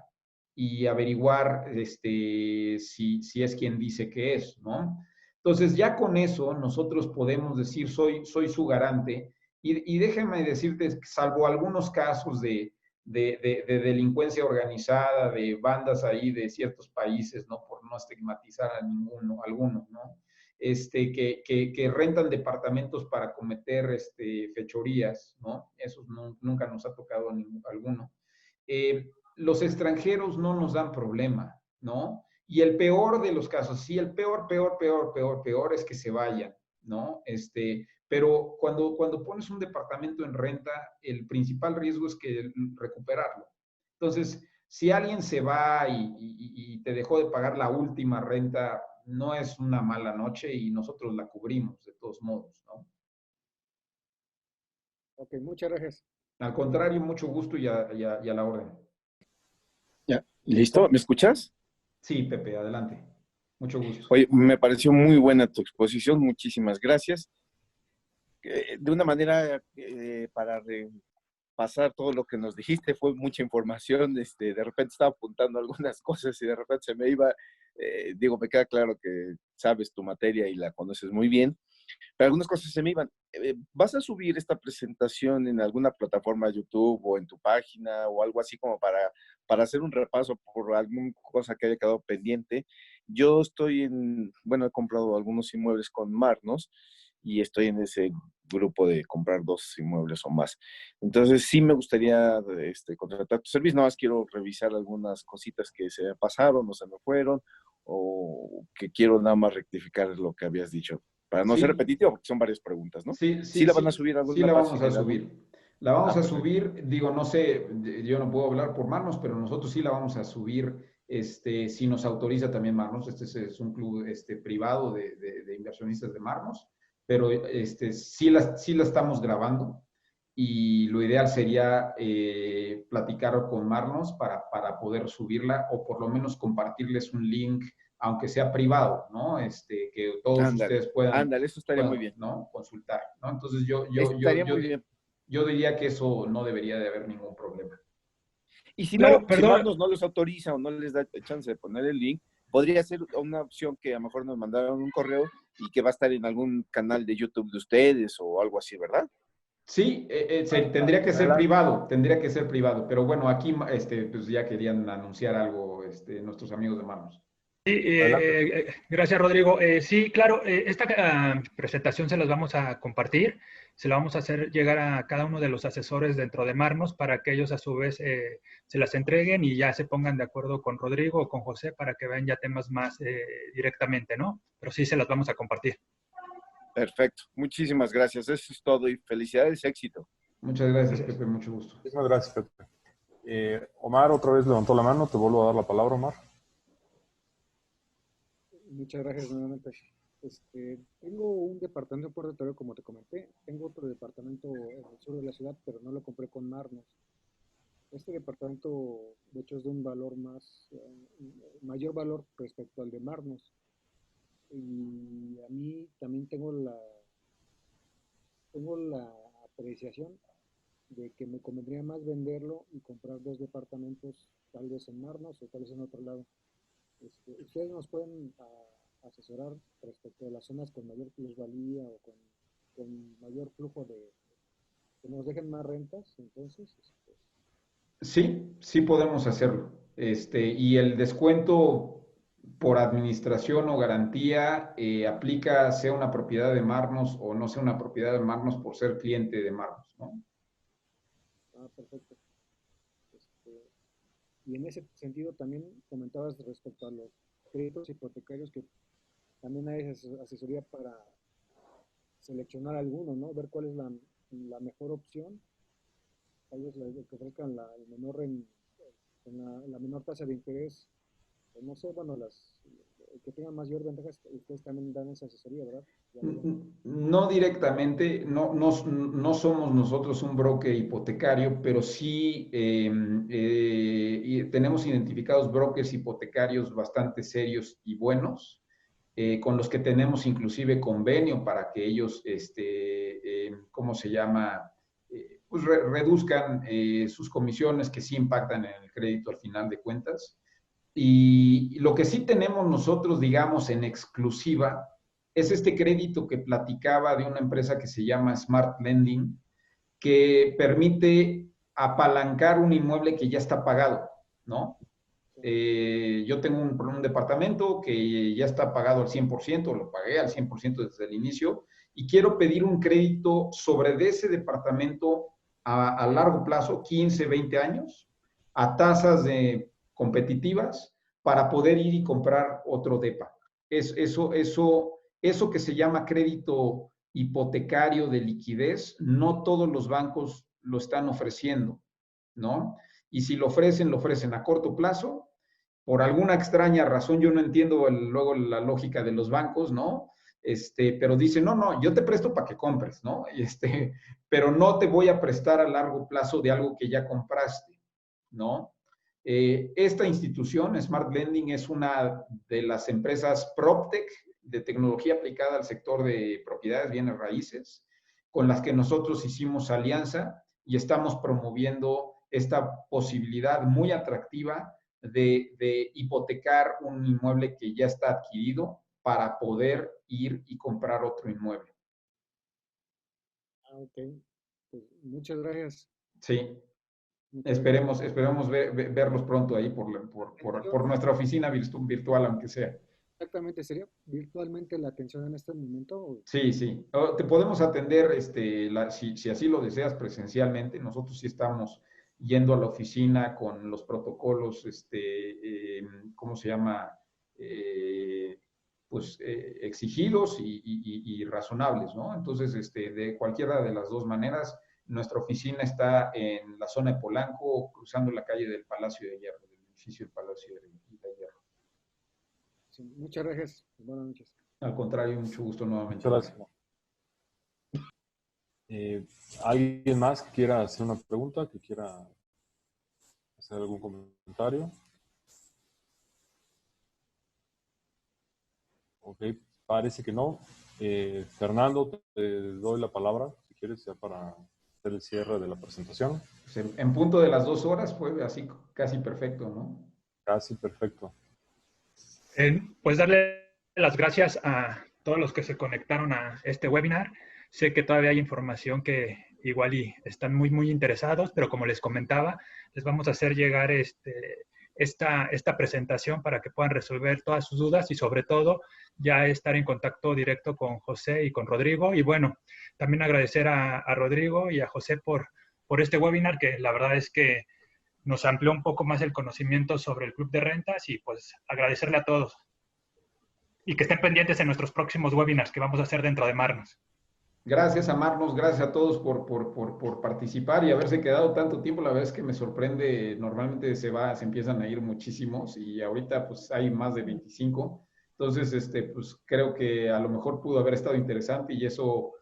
y averiguar si es quien dice que es, ¿no? Entonces, ya con eso nosotros podemos decir, soy su garante, y déjenme decirte, salvo algunos casos de delincuencia organizada, de bandas ahí de ciertos países, ¿no? Por no estigmatizar a alguno, ¿no? Que rentan departamentos para cometer fechorías, ¿no? Esos nunca nos ha tocado a alguno. Los extranjeros no nos dan problema, ¿no? Y el peor de los casos, sí, el peor es que se vayan, ¿no? Pero cuando pones un departamento en renta, el principal riesgo es que recuperarlo. Entonces, si alguien se va y te dejó de pagar la última renta, no es una mala noche y nosotros la cubrimos de todos modos, ¿no? Ok, muchas gracias. Al contrario, mucho gusto y a la orden. Ya, ¿listo? ¿Me escuchas? Sí, Pepe, adelante. Mucho gusto. Oye, me pareció muy buena tu exposición, muchísimas gracias. De una manera, para repasar todo lo que nos dijiste, fue mucha información, de repente estaba apuntando algunas cosas y de repente se me iba, digo, me queda claro que sabes tu materia y la conoces muy bien, pero algunas cosas se me iban. ¿Vas a subir esta presentación en alguna plataforma de YouTube o en tu página o algo así como para hacer un repaso por alguna cosa que haya quedado pendiente? Yo bueno, he comprado algunos inmuebles con Marnos y estoy en ese grupo de comprar 2 inmuebles o más. Entonces sí me gustaría contratar tu servicio, nada más quiero revisar algunas cositas que se me pasaron o se me fueron o que quiero nada más rectificar lo que habías dicho. Para no ser Sí, repetitivo, porque son varias preguntas, ¿no? sí, ¿Sí sí, la van a sí, subir a sí alguna la vamos página? a subir. La vamos a Perfecto. subir, digo, no sé, yo no puedo hablar por Manos, pero nosotros sí la vamos a subir, si nos autoriza también Marnos. Es un club privado de inversionistas de Marnos, pero sí la estamos grabando, y lo ideal sería platicar con Marnos para poder subirla, o por lo menos compartirles un link, aunque sea privado, ¿no? Que todos Ándale, ustedes puedan, ándale, eso estaría muy bien. ¿no? Consultar, ¿no? Entonces Estaría muy bien. yo diría que eso no debería de haber ningún problema. Y si Claro, no, si perdón, Marnos no les autoriza o no les da chance de poner el link, podría ser una opción que a lo mejor nos mandaron un correo y que va a estar en algún canal de YouTube de ustedes o algo así, ¿verdad? Sí, tendría que ser privado, pero bueno, aquí pues ya querían anunciar algo nuestros amigos de Manos. sí, Adelante. gracias Rodrigo. Sí, claro, esta presentación se las vamos a compartir, se la vamos a hacer llegar a cada uno de los asesores dentro de Marnos para que ellos a su vez se las entreguen y ya se pongan de acuerdo con Rodrigo o con José para que vean ya temas más directamente, ¿no? Pero sí se las vamos a compartir. Perfecto, muchísimas gracias. Eso es todo y felicidades, éxito. Muchas gracias, Gracias. Pepe, mucho gusto. Muchísimas gracias, Pepe. Omar otra vez levantó la mano, te vuelvo a dar la palabra, Omar. Muchas gracias nuevamente. Tengo un departamento en Puerto Toreo, como te comenté. Tengo otro departamento en el sur de la ciudad, pero no lo compré con Marnos. Este departamento, de hecho, es de un valor mayor valor respecto al de Marnos. Y a mí también tengo la apreciación de que me convendría más venderlo y comprar 2 departamentos, tal vez en Marnos o tal vez en otro lado. Ustedes nos pueden asesorar respecto a las zonas con mayor plusvalía o con mayor flujo que nos dejen más rentas, entonces. Sí, sí podemos hacerlo. Y el descuento por administración o garantía aplica sea una propiedad de Marnos o no sea una propiedad de Marnos, por ser cliente de Marnos, ¿no? Perfecto. Y en ese sentido también comentabas respecto a los créditos hipotecarios que también hay asesoría para seleccionar alguno, ¿no? Ver cuál es la mejor opción, tal vez que ofrezcan la menor tasa de interés pues, no sé, bueno, que tengan mayor ventajas, ustedes también dan esa asesoría, ¿verdad? No directamente, no somos nosotros un broker hipotecario, pero sí tenemos identificados brokers hipotecarios bastante serios y buenos, con los que tenemos inclusive convenio para que ellos, ¿cómo se llama? Pues reduzcan sus comisiones que sí impactan en el crédito al final de cuentas. Y lo que sí tenemos nosotros, digamos, en exclusiva, es este crédito que platicaba de una empresa que se llama Smart Lending, que permite apalancar un inmueble que ya está pagado, ¿no? Yo tengo un departamento que ya está pagado al 100%, lo pagué al 100% desde el inicio, y quiero pedir un crédito sobre de ese departamento a largo plazo, 15, 20 años, a tasas competitivas, para poder ir y comprar otro depa. Eso que se llama crédito hipotecario de liquidez, no todos los bancos lo están ofreciendo, ¿no? Y si lo ofrecen a corto plazo. Por alguna extraña razón, yo no entiendo luego la lógica de los bancos, ¿no? Pero dicen, no, yo te presto para que compres, ¿no? Pero no te voy a prestar a largo plazo de algo que ya compraste, ¿no? Esta institución, Smart Lending, es una de las empresas PropTech de tecnología aplicada al sector de propiedades, bienes raíces, con las que nosotros hicimos alianza y estamos promoviendo esta posibilidad muy atractiva de hipotecar un inmueble que ya está adquirido para poder ir y comprar otro inmueble. Ok. Pues, muchas gracias. Sí. Esperemos verlos pronto ahí por nuestra oficina virtual, aunque sea. Exactamente, ¿sería virtualmente la atención en este momento? Sí. Te podemos atender, si así lo deseas, presencialmente. Nosotros sí estamos yendo a la oficina con los protocolos, ¿cómo se llama? Exigidos y razonables, ¿no? Entonces, de cualquiera de las dos maneras, nuestra oficina está en la zona de Polanco, cruzando la calle del Palacio de Hierro, del edificio del Palacio de Hierro. Sí, muchas gracias. Buenas noches. Al contrario, mucho gusto nuevamente. Muchas gracias. ¿Alguien más que quiera hacer una pregunta, que quiera hacer algún comentario? Ok, parece que no. Fernando, te doy la palabra, si quieres, ya para hacer el cierre de la presentación. Pues en punto de las 2 horas fue así casi perfecto, ¿no? Casi perfecto. Pues darle las gracias a todos los que se conectaron a este webinar. Sé que todavía hay información que igual y están muy interesados, pero como les comentaba, les vamos a hacer llegar esta presentación para que puedan resolver todas sus dudas y sobre todo ya estar en contacto directo con José y con Rodrigo. Y bueno, también agradecer a Rodrigo y a José por este webinar, que la verdad es que nos amplió un poco más el conocimiento sobre el Club de Rentas y pues agradecerle a todos. Y que estén pendientes en nuestros próximos webinars que vamos a hacer dentro de Marnos. Gracias a Marnos, gracias a todos por participar y haberse quedado tanto tiempo. La verdad es que me sorprende, normalmente se empiezan a ir muchísimos y ahorita pues hay más de 25. Entonces, pues creo que a lo mejor pudo haber estado interesante y eso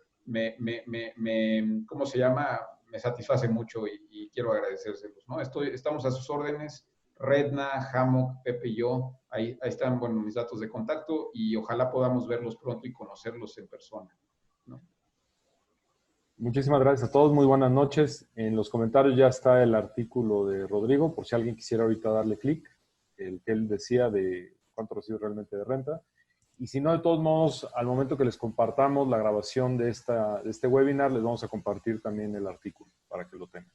¿cómo se llama? Me satisface mucho y quiero agradecérselos, ¿no? Estamos a sus órdenes, Redna, Hammock, Pepe y yo, ahí están, bueno, mis datos de contacto y ojalá podamos verlos pronto y conocerlos en persona, ¿no? Muchísimas gracias a todos, muy buenas noches. En los comentarios ya está el artículo de Rodrigo, por si alguien quisiera ahorita darle clic, el que él decía de cuánto recibe realmente de renta. Y si no, de todos modos, al momento que les compartamos la grabación de este webinar, les vamos a compartir también el artículo para que lo tengan.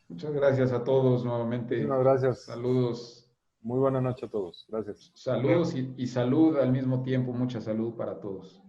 Muchas gracias a todos nuevamente. Muchas gracias. Saludos. Muy buena noche a todos. Gracias. Saludos y salud al mismo tiempo. Mucha salud para todos.